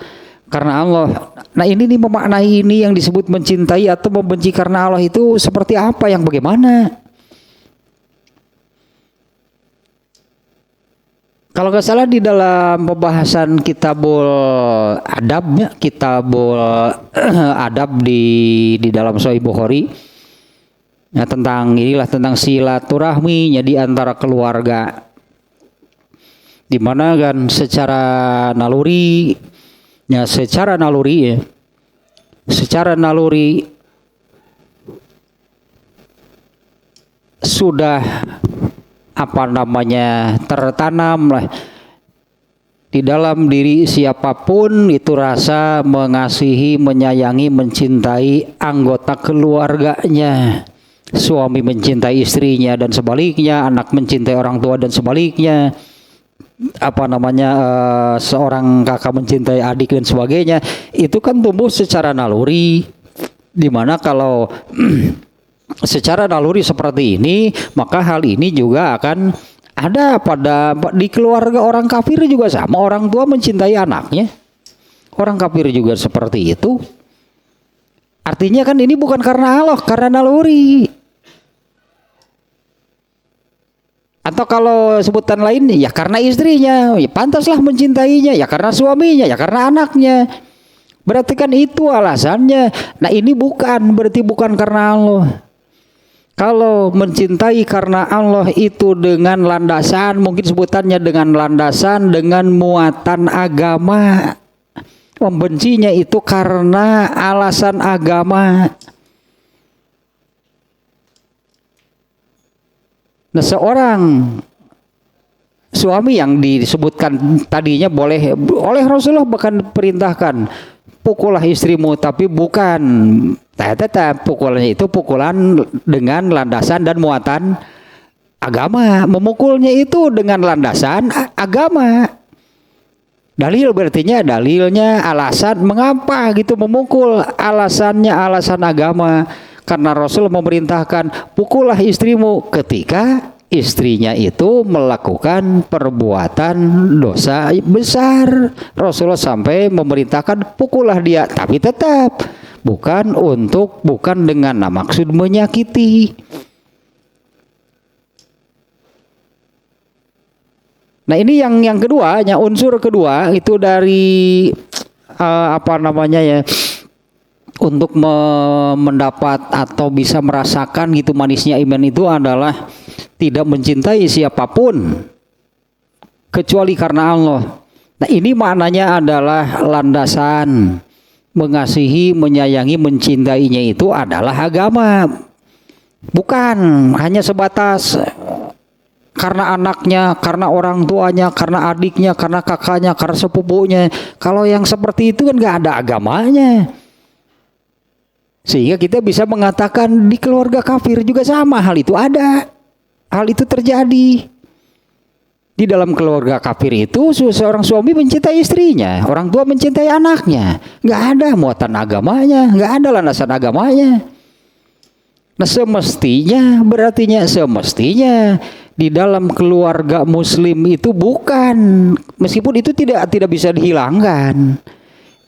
Allah. Nah ini nih memaknai ini yang disebut mencintai atau membenci karena Allah itu seperti apa, yang bagaimana? Kalau nggak salah di dalam pembahasan kitabul adabnya, kitabul adab di dalam Sahih Bukhari, ya, tentang silaturahminya di antara keluarga, di mana kan secara naluri sudah tertanam lah di dalam diri siapapun itu rasa mengasihi, menyayangi, mencintai anggota keluarganya. Suami mencintai istrinya dan sebaliknya, anak mencintai orang tua dan sebaliknya, seorang kakak mencintai adik dan sebagainya. Itu kan tumbuh secara naluri, dimana kalau secara naluri seperti ini, maka hal ini juga akan ada di keluarga orang kafir juga sama. Orang tua mencintai anaknya, orang kafir juga seperti itu. Artinya kan ini bukan karena Allah, karena naluri. Atau kalau sebutan lain, ya karena istrinya, ya pantaslah mencintainya, ya karena suaminya, ya karena anaknya. Berarti kan itu alasannya. Nah ini berarti bukan karena Allah. Kalau mencintai karena Allah itu dengan landasan, mungkin sebutannya dengan landasan, dengan muatan agama. Membencinya itu karena alasan agama. Nah seorang suami yang disebutkan tadinya oleh Rasulullah bahkan perintahkan, pukullah istrimu, tapi bukan tetap pukulannya itu pukulan dengan landasan dan muatan agama. Memukulnya itu dengan landasan agama. Dalilnya alasan mengapa gitu memukul, alasannya alasan agama. Karena Rasul memerintahkan pukullah istrimu ketika istrinya itu melakukan perbuatan dosa besar. Rasulullah sampai memerintahkan pukullah dia, tapi tetap bukan dengan maksud menyakiti. Nah ini yang kedua, unsur kedua itu dari untuk mendapat atau bisa merasakan gitu manisnya iman itu adalah tidak mencintai siapapun kecuali karena Allah. Nah ini maknanya adalah landasan mengasihi, menyayangi, mencintainya itu adalah agama. Bukan hanya sebatas karena anaknya, karena orang tuanya, karena adiknya, karena kakaknya, karena sepupunya. Kalau yang seperti itu kan gak ada agamanya. Sehingga kita bisa mengatakan di keluarga kafir juga sama hal itu ada. Hal itu terjadi. Di dalam keluarga kafir itu seorang suami mencintai istrinya, orang tua mencintai anaknya. Nggak ada muatan agamanya, nggak ada landasan agamanya. Nah semestinya di dalam keluarga muslim itu bukan, meskipun itu tidak bisa dihilangkan.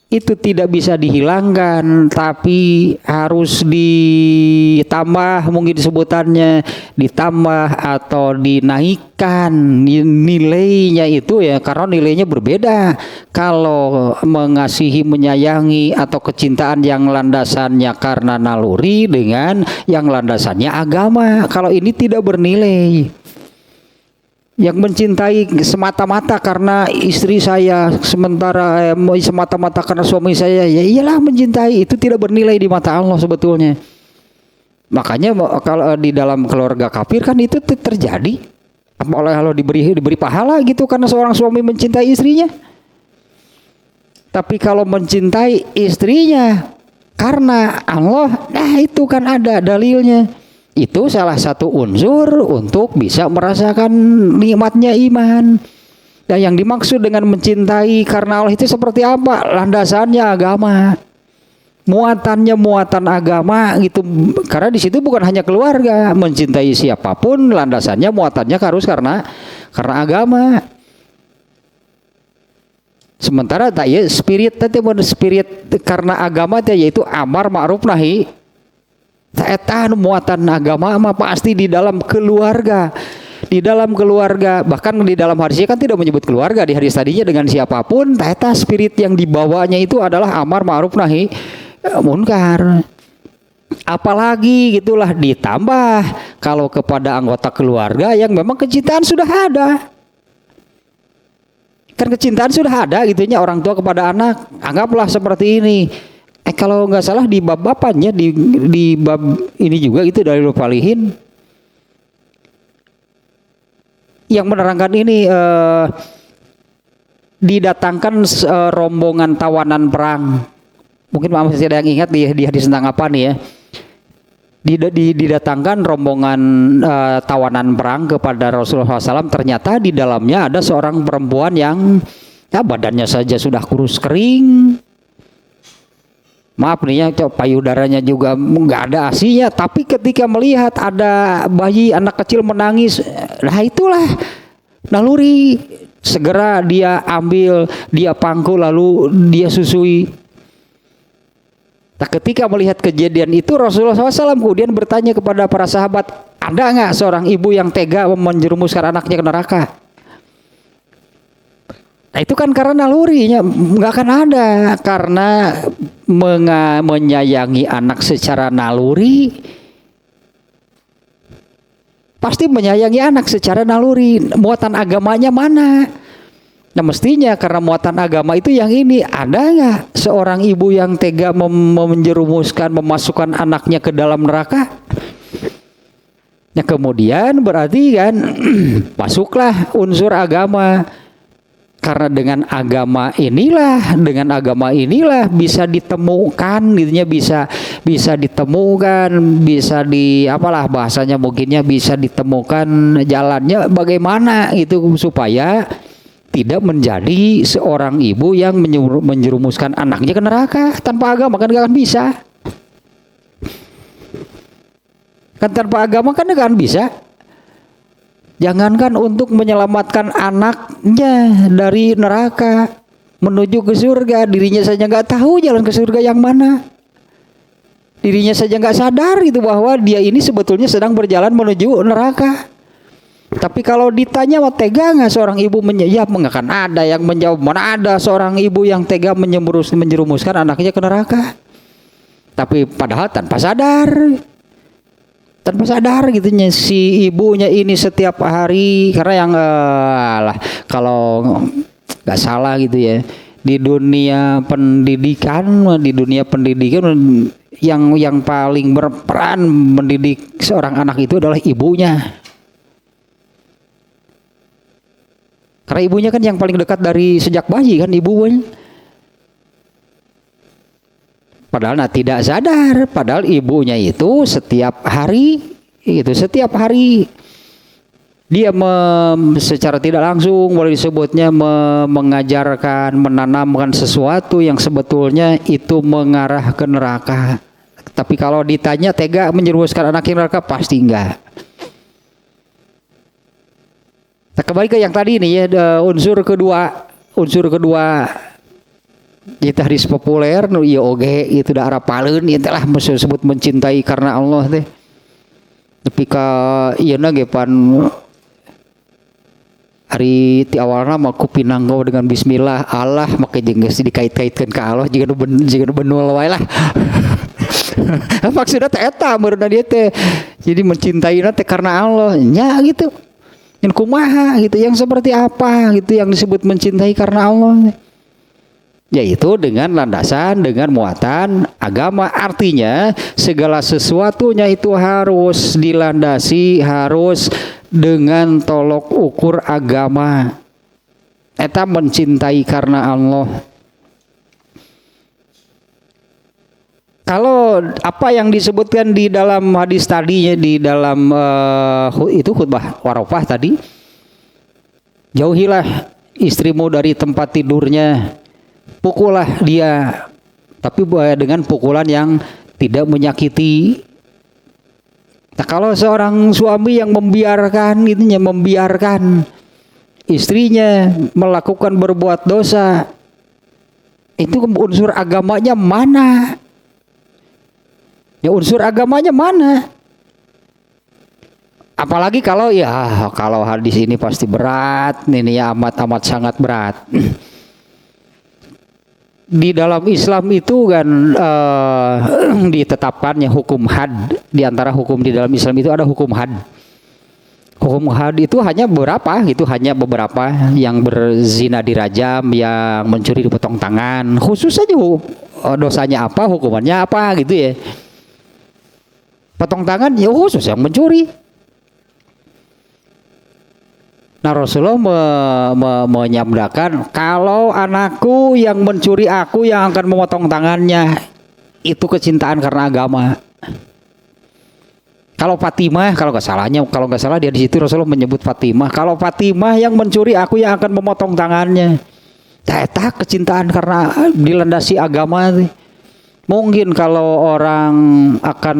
itu tidak bisa dihilangkan, tapi harus ditambah, mungkin sebutannya ditambah atau dinaikkan nilainya itu ya, karena nilainya berbeda. Kalau mengasihi, menyayangi atau kecintaan yang landasannya karena naluri dengan yang landasannya agama, kalau ini tidak bernilai. Yang mencintai semata-mata karena istri saya, sementara semata-mata karena suami saya, ya iyalah mencintai, itu tidak bernilai di mata Allah sebetulnya. Makanya kalau di dalam keluarga kafir kan itu terjadi. Oleh Allah diberi pahala gitu karena seorang suami mencintai istrinya. Tapi kalau mencintai istrinya karena Allah, nah itu kan ada dalilnya. Itu salah satu unsur untuk bisa merasakan nikmatnya iman. Dan yang dimaksud dengan mencintai karena Allah itu seperti apa? Landasannya agama. Muatannya muatan agama gitu. Karena di situ bukan hanya keluarga, mencintai siapapun landasannya muatannya harus karena agama. Sementara tak ya spirit karena agama yaitu amar ma'ruf nahi. Taatan muatan agama mah pasti di dalam keluarga. Di dalam keluarga, bahkan di dalam hadisnya kan tidak menyebut keluarga, di hadis tadinya dengan siapapun, taeta spirit yang dibawanya itu adalah amar ma'ruf nahi munkar. Apalagi gitulah ditambah kalau kepada anggota keluarga yang memang kecintaan sudah ada. Kan kecintaan sudah ada gitunya orang tua kepada anak, anggaplah seperti ini. Kalau nggak salah di bab apanya di bab ini juga itu dari Falihin yang menerangkan ini didatangkan rombongan tawanan perang. Mungkin masih ada yang ingat di hadis tentang apa nih ya? Didatangkan rombongan tawanan perang kepada Rasulullah SAW. Ternyata di dalamnya ada seorang perempuan yang ya, badannya saja sudah kurus kering. Maaf nih ya, payudaranya juga nggak ada asinya. Tapi ketika melihat ada bayi anak kecil menangis, nah itulah naluri. Segera dia ambil, dia pangku lalu dia susui. Nah, ketika melihat kejadian itu Rasulullah SAW kemudian bertanya kepada para sahabat, ada nggak seorang ibu yang tega menjerumuskan anaknya ke neraka? Nah, itu kan karena nalurinya, nggak akan ada. Karena menyayangi anak secara naluri, pasti menyayangi anak secara naluri. Muatan agamanya mana? Nah mestinya karena muatan agama itu yang ini, ada nggak seorang ibu yang tega menjerumuskan, memasukkan anaknya ke dalam neraka? Nah kemudian berarti kan masuklah unsur agama. Karena dengan agama inilah bisa ditemukan, gitunya bisa ditemukan, bisa apalah bahasanya mungkinnya bisa ditemukan jalannya bagaimana itu supaya tidak menjadi seorang ibu yang menjerumuskan anaknya ke neraka. Tanpa agama kan gak akan bisa. Kan tanpa agama kan gak akan bisa. Jangankan untuk menyelamatkan anaknya dari neraka menuju ke surga, dirinya saja nggak tahu jalan ke surga yang mana. Dirinya saja nggak sadar itu bahwa dia ini sebetulnya sedang berjalan menuju neraka. Tapi kalau ditanya mau tega nggak seorang ibu menjawab, nggak akan ada yang menjawab. Mana ada seorang ibu yang tega menjerumuskan anaknya ke neraka. Tapi padahal tanpa sadar gitu si ibunya ini setiap hari, karena yang kalau nggak salah gitu ya di dunia pendidikan yang paling berperan mendidik seorang anak itu adalah ibunya, karena ibunya kan yang paling dekat dari sejak bayi kan ibunya. Padahal tidak sadar, padahal ibunya itu setiap hari dia secara tidak langsung boleh disebutnya mengajarkan, menanamkan sesuatu yang sebetulnya itu mengarah ke neraka. Tapi kalau ditanya tega menjerumuskan anak ke neraka, pasti enggak. Nah, kembali ke yang tadi ini ya, unsur kedua Itu hadis populer nu ieu oge itu da arapaleun ieu teh lah disebut mencintai karena Allah teh. Tapi ka ieuna ge pan ari ti awalna mah ku pinanggo dengan bismillah Allah make jeung geus dikait-kaitkeun ka Allah jiga nu benul wae lah. Maksudna teh eta meureunna dieu teh. Jadi mencintaina teh karena Allah nya gitu. Yang kumaha gitu, yang seperti apa gitu yang disebut mencintai karena Allah. Yaitu dengan landasan, dengan muatan agama. Artinya segala sesuatunya itu harus dilandasi, harus dengan tolok ukur agama. Eta mencintai karena Allah. Kalau apa yang disebutkan di dalam hadis tadinya, di dalam itu khutbah Warofah tadi, jauhilah istrimu dari tempat tidurnya, pukullah dia, tapi dengan pukulan yang tidak menyakiti. Nah, kalau seorang suami yang membiarkan istrinya melakukan berbuat dosa, itu unsur agamanya mana? Ya unsur agamanya mana? Apalagi kalau hadis ini pasti berat, ini ya amat sangat berat. Di dalam Islam itu kan ditetapkannya hukum had. Di antara hukum di dalam Islam itu ada hukum had. Hukum had itu hanya beberapa yang berzina dirajam, yang mencuri dipotong tangan. Khusus saja dosanya apa, hukumannya apa gitu ya. Potong tangan ya khusus yang mencuri. Nah Rasulullah menyabdakan kalau anakku yang mencuri aku yang akan memotong tangannya, itu kecintaan karena agama. Kalau Fatimah, kalau nggak salah dia di situ Rasulullah menyebut Fatimah. Kalau Fatimah yang mencuri aku yang akan memotong tangannya. Eta kecintaan karena dilandasi agama. Mungkin kalau orang akan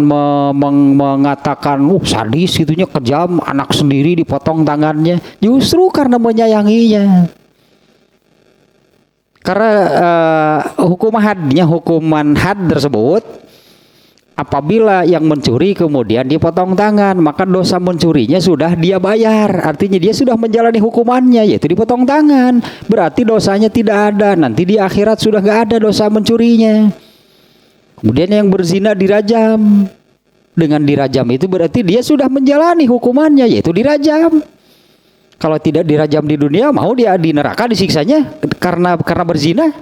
mengatakan sadis gitunya, kejam, anak sendiri dipotong tangannya, justru karena menyayanginya. Karena hukuman had tersebut, apabila yang mencuri kemudian dipotong tangan, maka dosa mencurinya sudah dia bayar. Artinya dia sudah menjalani hukumannya, yaitu dipotong tangan. Berarti dosanya tidak ada. Nanti di akhirat sudah gak ada dosa mencurinya. Kemudian yang berzina dirajam. Dengan dirajam itu berarti dia sudah menjalani hukumannya, yaitu dirajam. Kalau tidak dirajam di dunia, mau dia di neraka disiksanya karena berzina.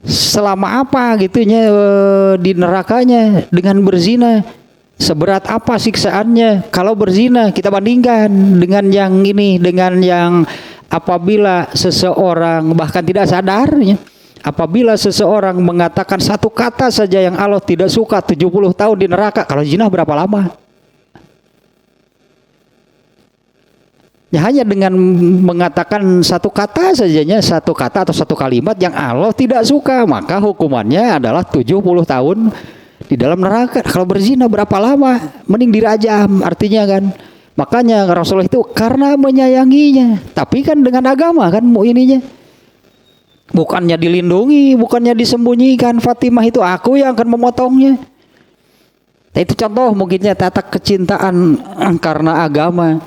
Selama apa gitunya di nerakanya dengan berzina? Seberat apa siksaannya kalau berzina? Kita bandingkan dengan yang ini, dengan yang apabila seseorang bahkan tidak sadarnya. Apabila seseorang mengatakan satu kata saja yang Allah tidak suka, 70 tahun di neraka. Kalau zina berapa lama? Ya hanya dengan mengatakan satu kata sajanya, satu kata atau satu kalimat yang Allah tidak suka, maka hukumannya adalah 70 tahun di dalam neraka. Kalau berzina berapa lama? Mending dirajam artinya kan. Makanya Rasulullah itu karena menyayanginya. Tapi kan dengan agama kan mau ininya. Bukannya dilindungi, bukannya disembunyikan. Fatimah itu aku yang akan memotongnya. Nah, itu contoh mungkinnya tata kecintaan karena agama.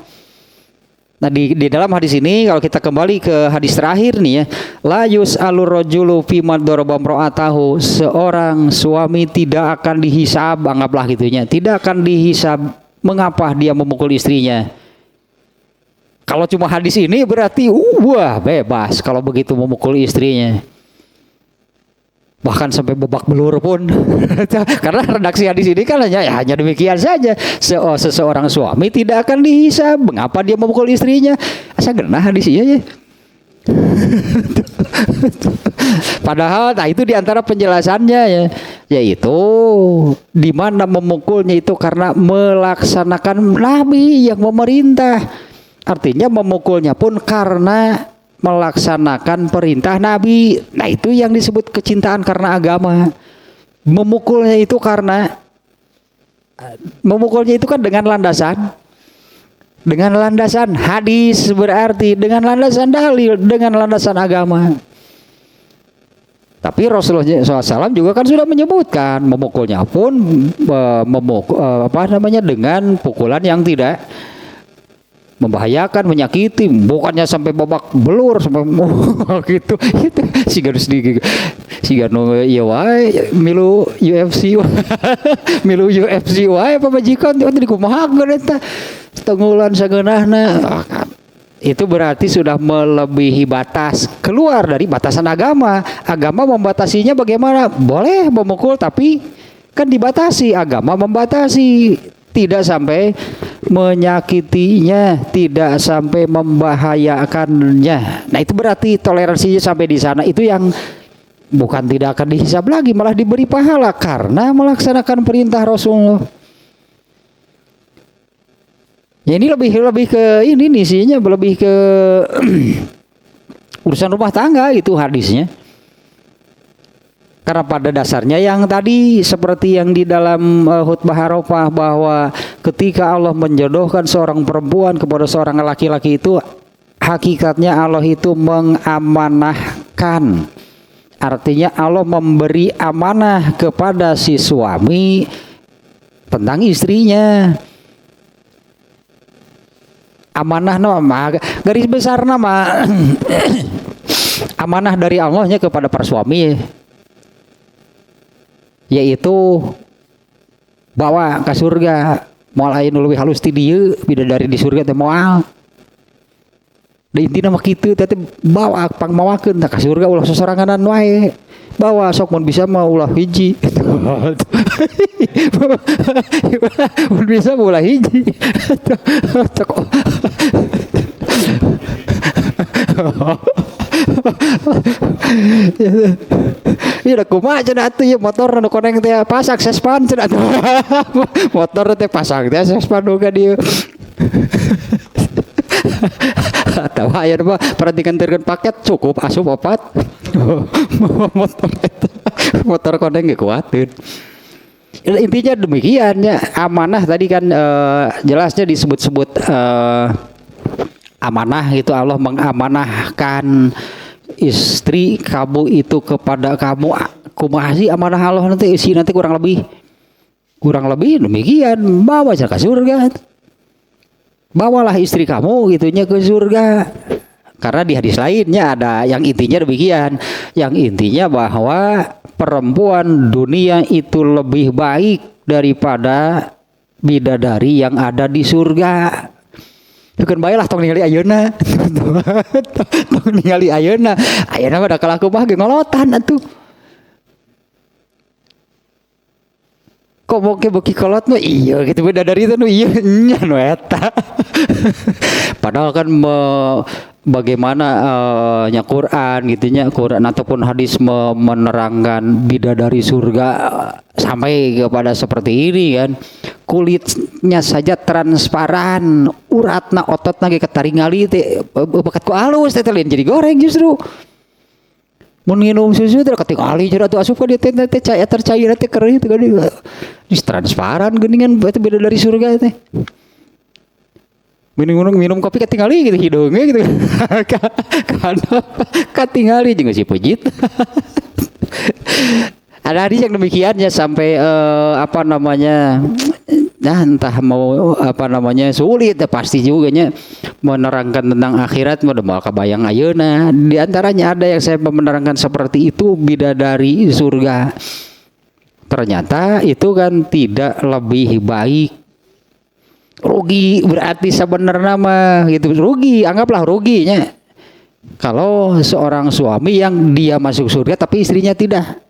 Nah di dalam hadis ini kalau kita kembali ke hadis terakhir nih ya, la yus'alur rajulu fima daraba imra'atahu, seorang suami tidak akan dihisab, anggaplah gitunya, tidak akan dihisab mengapa dia memukul istrinya. Kalau cuma hadis ini berarti wah bebas kalau begitu memukul istrinya. Bahkan sampai babak belur pun. Karena redaksi hadis ini kan hanya demikian saja. Seseorang suami tidak akan dihisab mengapa dia memukul istrinya. Asa genah hadis iya ya. Padahal itu diantara penjelasannya ya, yaitu di mana memukulnya itu karena melaksanakan Nabi yang memerintah. Artinya memukulnya pun karena melaksanakan perintah Nabi. Nah itu yang disebut kecintaan karena agama. Memukulnya itu kan dengan landasan hadis, berarti dengan landasan dalil, dengan landasan agama. Tapi Rasulullah SAW juga kan sudah menyebutkan memukulnya pun dengan pukulan yang tidak membahayakan, menyakiti, bukannya sampai babak belur sampai gitu. Itu si harus di si gano ya wae milu UFC milu UFC wae apa majikan di kumahakeun eta tenggulan sageunahna. Itu berarti sudah melebihi batas, keluar dari batasan agama. Agama membatasinya bagaimana? Boleh memukul tapi kan dibatasi, agama membatasi. Tidak sampai menyakitinya, tidak sampai membahayakannya. Nah itu berarti toleransinya sampai di sana. Itu yang bukan tidak akan dihisab lagi, malah diberi pahala karena melaksanakan perintah Rasulullah. Ya ini lebih ke ini nih sihnya, lebih ke urusan rumah tangga itu hadisnya. Karena pada dasarnya yang tadi seperti yang di dalam khutbah Arafah bahwa ketika Allah menjodohkan seorang perempuan kepada seorang laki-laki itu hakikatnya Allah itu mengamanahkan. Artinya Allah memberi amanah kepada si suami tentang istrinya. Amanah nama garis besar nama amanah dari Allahnya kepada para suami, yaitu bawa ke surga. Moal aya nu leuwih halus ti dieu bidadari di surga teh moal. Da intina mah kitu teh bawa pangmawakeun ka surga ulah sosoranganan wae. Bawa sok mun bisa mah ulah hiji. Mun bisa mah ulah hiji. Iya udah kumaha cenah atuh ya motor nu koneng teh pasang sespan cenah atuh. Motor teh pasang teh sespan boga dieu. Atawa aya mah perhatikan paket cukup asup 4. Motor koneng ge kuateun. Intinya demikian ya. Amanah tadi kan jelasnya disebut-sebut amanah itu Allah mengamanahkan istri kamu itu kepada kamu. Kumaha sih amanah Allah nanti isi nanti kurang lebih demikian, bawa ke surga. Bawalah istri kamu gitunya ke surga. Karena di hadis lainnya ada yang intinya demikian, yang intinya bahwa perempuan dunia itu lebih baik daripada bidadari yang ada di surga. Bukan baiklah tong ningali ayeuna. Tong ningali ayeuna. Ayeuna mah da kalaku mah ge ngolotan atuh. Kok boke beki kolot mah iya gitu beda dari itu iya nya nu eta. Padahal kan bagaimana nya Quran gitu nya Quran ataupun hadis menerangkan bidadari surga sampai kepada seperti ini kan. Kulitnya saja transparan, uratna ototna ge kataringali teh bakat ku alus teh lain jadi goreng justru. Mun nginum susu teh katingali cenah atuh asup ka dieu teh caya tercair teh keur teh geuning. Transparan geuningan eta beda dari surga teh. Minum kopi katingali gitu hidungnya gitu. Kana katingali jeung si pejit. Ada hadis yang demikiannya sampai entah mau sulit ya pasti juga nya menerangkan tentang akhirat mau kebayang ayeuna. Di antaranya ada yang saya menerangkan seperti itu bidadari surga. Ternyata itu kan tidak lebih baik. Rugi berarti sebenarnya mah gitu, rugi, anggaplah ruginya. Kalau seorang suami yang dia masuk surga tapi istrinya tidak.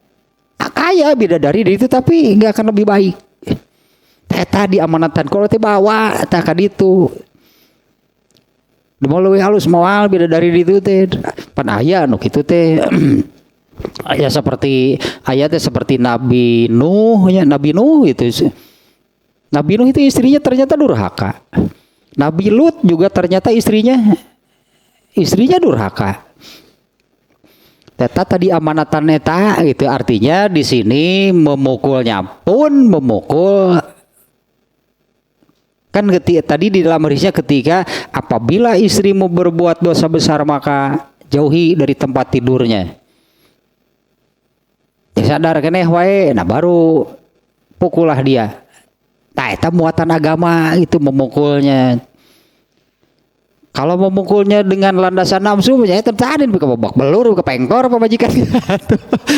Kaya bidadari itu tapi nggak akan lebih baik. Eta diamanatan kalau teh bawa tak ka ditu. Demo leuwih halus moal bidadari ditu teh. Pan aya anu kitu teh. Aya seperti ayatnya seperti Nabi Nuh ya, Nabi Nuh itu. Nabi Nuh itu istrinya ternyata durhaka. Nabi Lut juga ternyata istrinya durhaka. Teta tadi amanatan neta gitu artinya di sini memukulnya pun memukul kan tadi di dalam hadisnya ketika apabila istrimu berbuat dosa besar maka jauhi dari tempat tidurnya. Ya sadar keneh wae, nah baru pukulah dia. Nah, eta muatan agama itu memukulnya. Kalau memukulnya dengan landasan nafsu, ya tertadin ke babak belur, ke pengkor, apa majikan.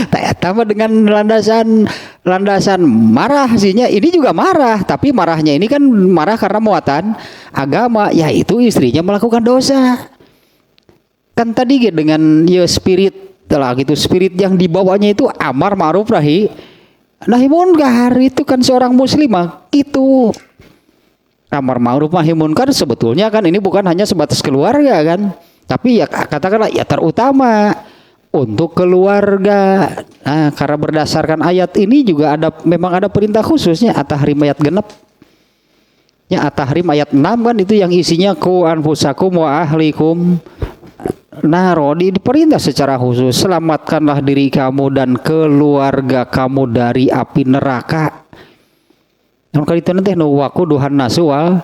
Tak eta mah dengan landasan marah sihnya. Ini juga marah, tapi marahnya ini kan marah karena muatan agama, yaitu istrinya melakukan dosa. Kan tadi dengan ya spirit lah gitu, spirit yang dibawanya itu amar ma'ruf nahi munkar, itu kan seorang muslimah itu. Amar ma'ruf nahi munkar sebetulnya kan ini bukan hanya sebatas keluarga kan, tapi ya katakanlah ya terutama untuk keluarga. Nah, karena berdasarkan ayat ini juga memang ada perintah khususnya at-tahrim ayat genep. Ya at-tahrim ayat 6 kan itu yang isinya ku anfusakum wa ahlikum naro, diperintah secara khusus selamatkanlah diri kamu dan keluarga kamu dari api neraka. Yang kali itu nanti nuwaku duhan nasual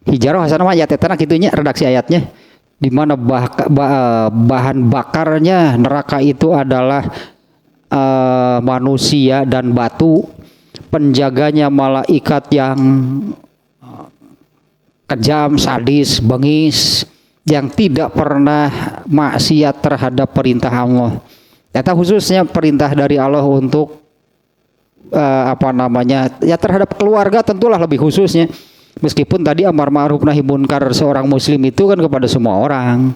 hijaroh hasanah ayat etana gitunya redaksi ayatnya, di mana bahan bakarnya neraka itu adalah manusia dan batu, penjaganya malaikat yang kejam, sadis, bengis, yang tidak pernah maksiat terhadap perintah Allah. Eta khususnya perintah dari Allah untuk ya terhadap keluarga tentulah lebih khususnya. Meskipun tadi amar ma'ruf nahi munkar seorang muslim itu kan kepada semua orang.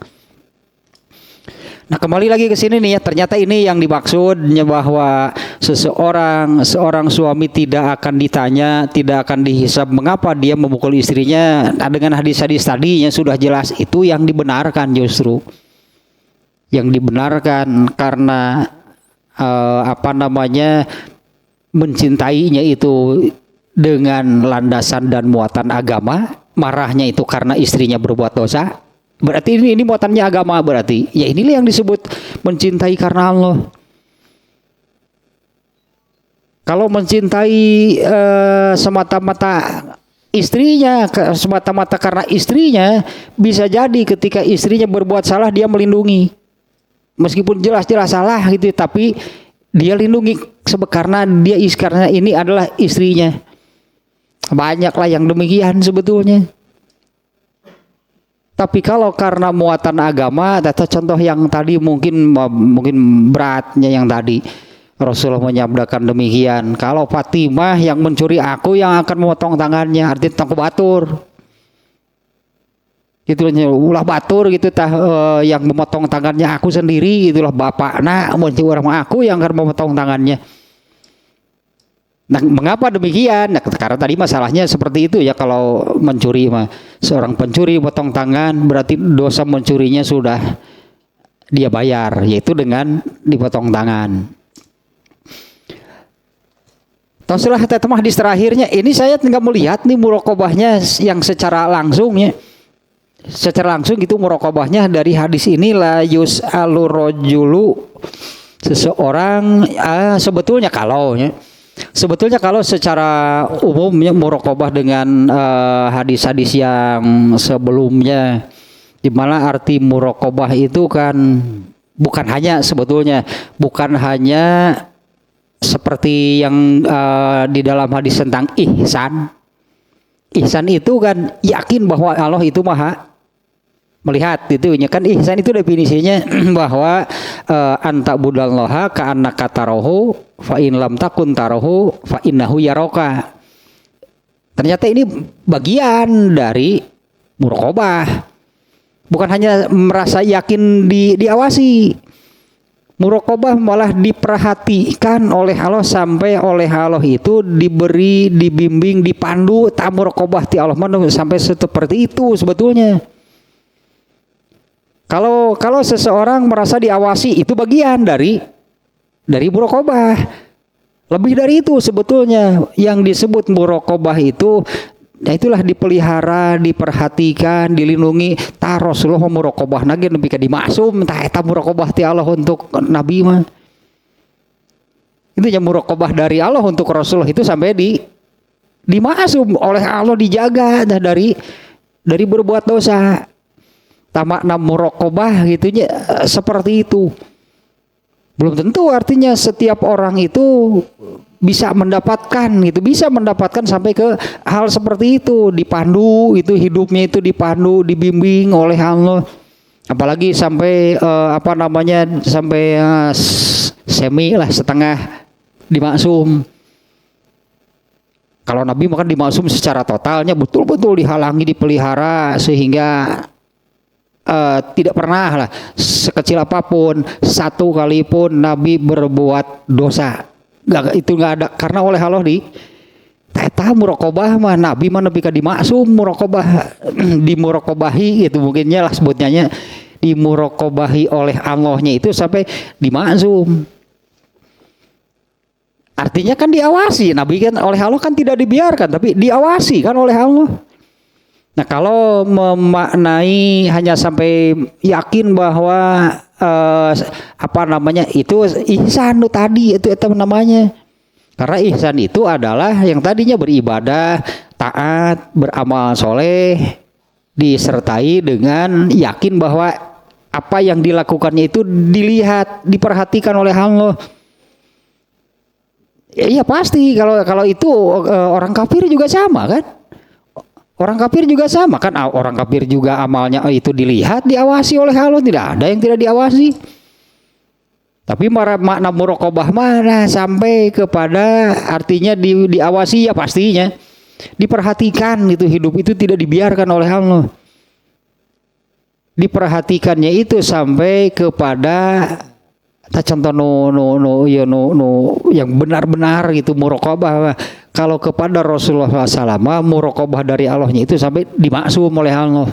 Nah, kembali lagi ke sini nih ya, ternyata ini yang dimaksudnya bahwa seorang suami tidak akan ditanya, tidak akan dihisab mengapa dia memukul istrinya. Nah, dengan hadis-hadis tadinya sudah jelas itu yang dibenarkan, justru yang dibenarkan karena mencintainya itu dengan landasan dan muatan agama. Marahnya itu karena istrinya berbuat dosa. Berarti ini muatannya agama berarti. Ya inilah yang disebut mencintai karena Allah. Kalau mencintai semata-mata istrinya, semata-mata karena istrinya, bisa jadi ketika istrinya berbuat salah dia melindungi. Meskipun jelas-jelas salah gitu, tapi dia lindungi karena karena ini adalah istrinya. Banyaklah yang demikian sebetulnya. Tapi kalau karena muatan agama, data contoh yang tadi mungkin beratnya yang tadi Rasulullah menyabdakan demikian. Kalau Fatimah yang mencuri aku yang akan memotong tangannya, artinya tangku batur. Itulah ulah batur gitu yang memotong tangannya aku sendiri, itulah bapakna mencuri orang aku yang akan memotong tangannya. Nah, mengapa demikian? Nah, karena tadi masalahnya seperti itu ya, kalau mencuri mah seorang pencuri potong tangan berarti dosa mencurinya sudah dia bayar, yaitu dengan dipotong tangan. Setelah hadis terakhirnya ini saya nggak melihat nih murokobahnya yang secara langsung ya. Secara langsung itu murokobahnya dari hadis ini la yus'alu rajulu, seseorang sebetulnya kalau secara umumnya murokobah dengan hadis-hadis yang sebelumnya, di mana arti murokobah itu kan bukan hanya seperti yang di dalam hadis tentang ihsan. Ihsan itu kan yakin bahwa Allah itu maha melihat, itu kan ihsan itu definisinya bahwa anta budallaha ka annaka tarahu fa in lam takun tarahu fa innahu yaraka. Ternyata ini bagian dari muraqabah. Bukan hanya merasa yakin diawasi. Muraqabah malah diperhatikan oleh Allah, sampai oleh Allah itu diberi, dibimbing, dipandu. Tak muraqabah ti Allah sampai seperti itu sebetulnya. Kalau seseorang merasa diawasi, itu bagian dari muraqabah. Lebih dari itu sebetulnya yang disebut muraqabah itu, ya itulah dipelihara, diperhatikan, dilindungi. Ta Rasulullah muraqabah nage nepi ka dimaksum, ta eta muraqabah ti Allah untuk nabi mah. Itu yang muraqabah dari Allah untuk Rasulullah itu sampai dimaksum oleh Allah, dijaga dari berbuat dosa. Makna muraqabah gitunya seperti itu. Belum tentu artinya setiap orang itu bisa mendapatkan gitu, bisa mendapatkan sampai ke hal seperti itu, dipandu itu hidupnya itu dipandu, dibimbing oleh Allah. Apalagi sampai sampai semi lah, setengah dimaksum. Kalau Nabi makan dimaksum secara totalnya, betul-betul dihalangi, dipelihara sehingga tidak pernah lah sekecil apapun satu kali pun Nabi berbuat dosa. Itu nggak ada, karena oleh Allah di eta muraqabah mah Nabi mah nepi ka dimaksum muraqabah dimuraqabahi gitu mungkinnya lah sebutnya, dimuraqabahi oleh Allahnya itu sampai dimaksum. Artinya kan diawasi, Nabi kan oleh Allah kan tidak dibiarkan tapi diawasi kan oleh Allah. Nah kalau memaknai hanya sampai yakin bahwa itu ihsan itu tadi itu namanya. Karena ihsan itu adalah yang tadinya beribadah, taat, beramal soleh, disertai dengan yakin bahwa apa yang dilakukannya itu dilihat, diperhatikan oleh Allah. Iya pasti kalau itu orang kafir juga sama kan. Orang kafir juga sama kan, orang kafir juga amalnya itu dilihat, diawasi oleh Allah, tidak ada yang tidak diawasi. Tapi makna muraqabah mana sampai kepada artinya diawasi ya pastinya. Diperhatikan itu hidup itu tidak dibiarkan oleh Allah. Diperhatikannya itu sampai kepada contoh yang benar-benar gitu muraqabah. Kalau kepada Rasulullah SAW muraqabah dari Allahnya itu sampai dimaksum oleh Allah.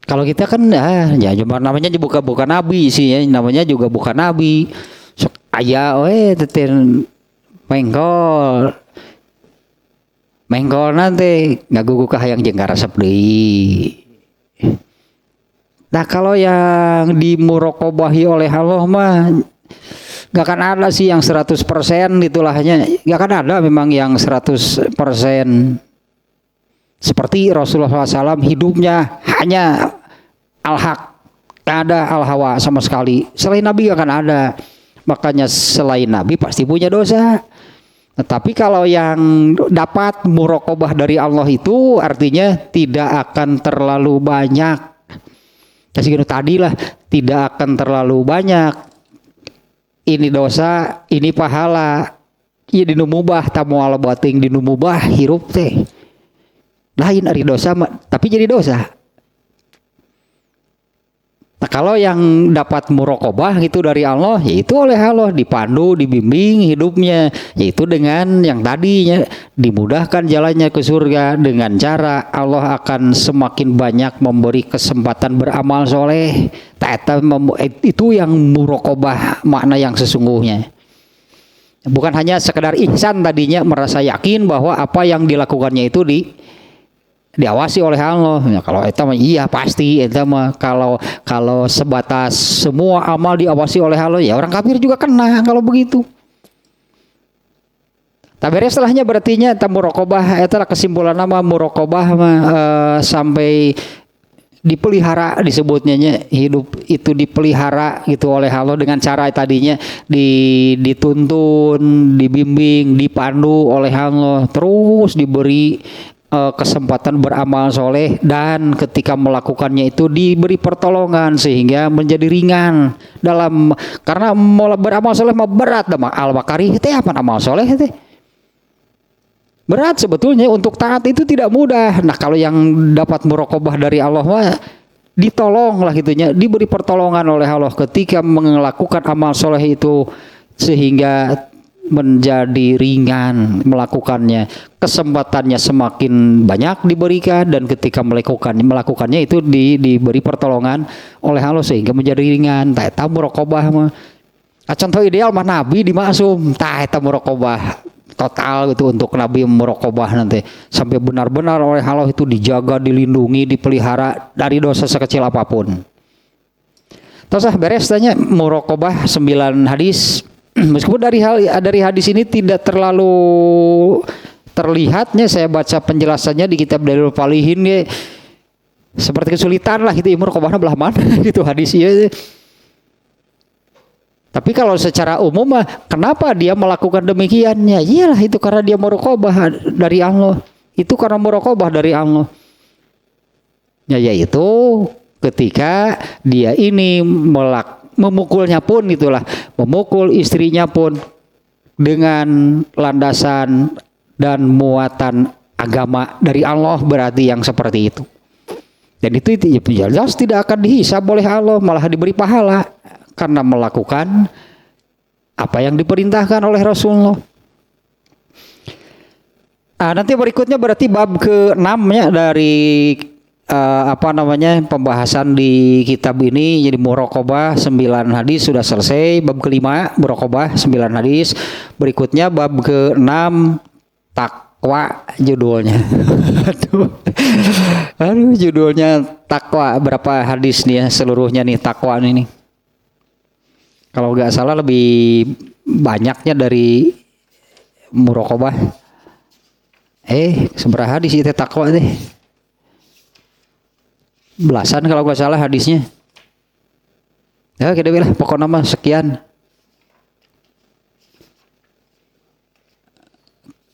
Kalau kita kan ya cuma namanya juga bukan nabi sih ya, namanya juga bukan nabi. Sok aya tetin menggol nanti ngagugu ka hayang jeung karesep deui. Nah kalau yang dimuraqabahi oleh Allah mah gak akan ada sih yang 100% itulahnya, gak akan ada memang yang 100% seperti Rasulullah SAW hidupnya hanya al-haq, gak ada al-hawa sama sekali. Selain Nabi gak akan ada, makanya selain Nabi pasti punya dosa. Tetapi kalau yang dapat muraqabah dari Allah itu artinya tidak akan terlalu banyak. Kasih tadi lah, tidak akan terlalu banyak. Ini dosa, ini pahala. Iya dinu mubah, tamu ala bating dinu mubah hirup teh. Lain ari dosa, tapi jadi dosa. Nah kalau yang dapat muraqabah itu dari Allah, yaitu oleh Allah dipandu, dibimbing hidupnya, yaitu dengan yang tadinya dimudahkan jalannya ke surga dengan cara Allah akan semakin banyak memberi kesempatan beramal soleh. Itu yang muraqabah makna yang sesungguhnya. Bukan hanya sekedar ihsan tadinya merasa yakin bahwa apa yang dilakukannya itu diawasi oleh Allah. Ya, kalau itu mah iya pasti itu mah kalau sebatas semua amal diawasi oleh Allah ya orang kafir juga kena kalau begitu. Tapi setelahnya berartinya muraqabah itulah kesimpulan nama muraqabah sampai dipelihara disebutnya hidup itu dipelihara gitu oleh Allah dengan cara tadinya dituntun, dibimbing, dipandu oleh Allah, terus diberi kesempatan beramal soleh dan ketika melakukannya itu diberi pertolongan sehingga menjadi ringan dalam karena beramal soleh mah berat dah al-bakari teh apa amal soleh teh berat sebetulnya untuk taat itu tidak mudah. Nah kalau yang dapat muraqabah dari Allah mah ditolong lah gitunya, diberi pertolongan oleh Allah ketika melakukan amal soleh itu sehingga menjadi ringan melakukannya, kesempatannya semakin banyak diberikan dan ketika melakukannya itu diberi pertolongan oleh Allah sehingga menjadi ringan. Eta muraqabah mah contoh ideal mah Nabi dimaksum, eta muraqabah total gitu untuk Nabi muraqabah nanti sampai benar-benar oleh Allah itu dijaga, dilindungi, dipelihara dari dosa sekecil apapun. Terus beres tanya muraqabah 9 hadis. Meskipun dari hadis ini tidak terlalu terlihatnya, saya baca penjelasannya di kitab Dalilul Falihin ya, seperti kesulitan lah gitu muraqabahna belah mana gitu hadis ya. Tapi kalau secara umum mah kenapa dia melakukan demikian? Ya iyalah itu karena dia muraqabah dari Allah. Itu karena muraqabah dari Allah. Ya yaitu ketika dia ini memukulnya pun itulah, memukul istrinya pun dengan landasan dan muatan agama dari Allah, berarti yang seperti itu. Dan itu jelas tidak akan dihisab oleh Allah, malah diberi pahala karena melakukan apa yang diperintahkan oleh Rasulullah. Nanti berikutnya berarti bab ke-6 ya dari pembahasan di kitab ini. Jadi muraqabah 9 hadis sudah selesai. Bab ke-5 muraqabah 9 hadis. Berikutnya bab ke-6 takwa judulnya. Aduh judulnya takwa. Berapa hadis nih ya seluruhnya nih takwa ini. Kalau nggak salah lebih banyaknya dari muraqabah. Seberapa hadis itu takwa deh? Belasan kalau nggak salah hadisnya. Ya kita bilang pokoknya mah sekian.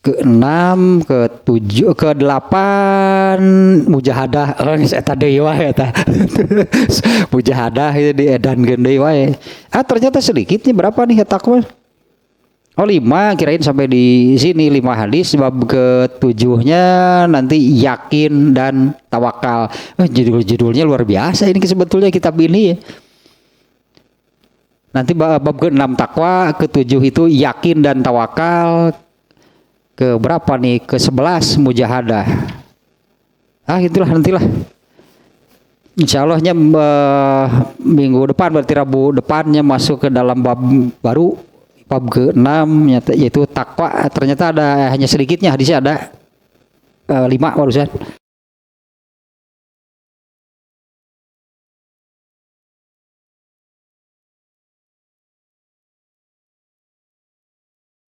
Ke-6, ke-7, ke-8 mujahadah. Eta deui wae eta. Mujahadah itu diedankeun deui wae. Ternyata sedikit nih, berapa nih takwa? 5, kirain sampai di sini 5 hadis. Bab ke-7-nya nanti yakin dan tawakal. Judul-judulnya luar biasa ini sebetulnya kitab ini ya. Nanti bab ke-6 takwa, ke-7 itu yakin dan tawakal. Ke berapa nih? Ke-11 mujahadah. Itulah nantilah. Insyaallah minggu depan, berarti Rabu depannya masuk ke dalam bab baru. Bab ke-6 yaitu takwa. Ternyata ada hanya sedikitnya hadisnya, ada 5 barusan.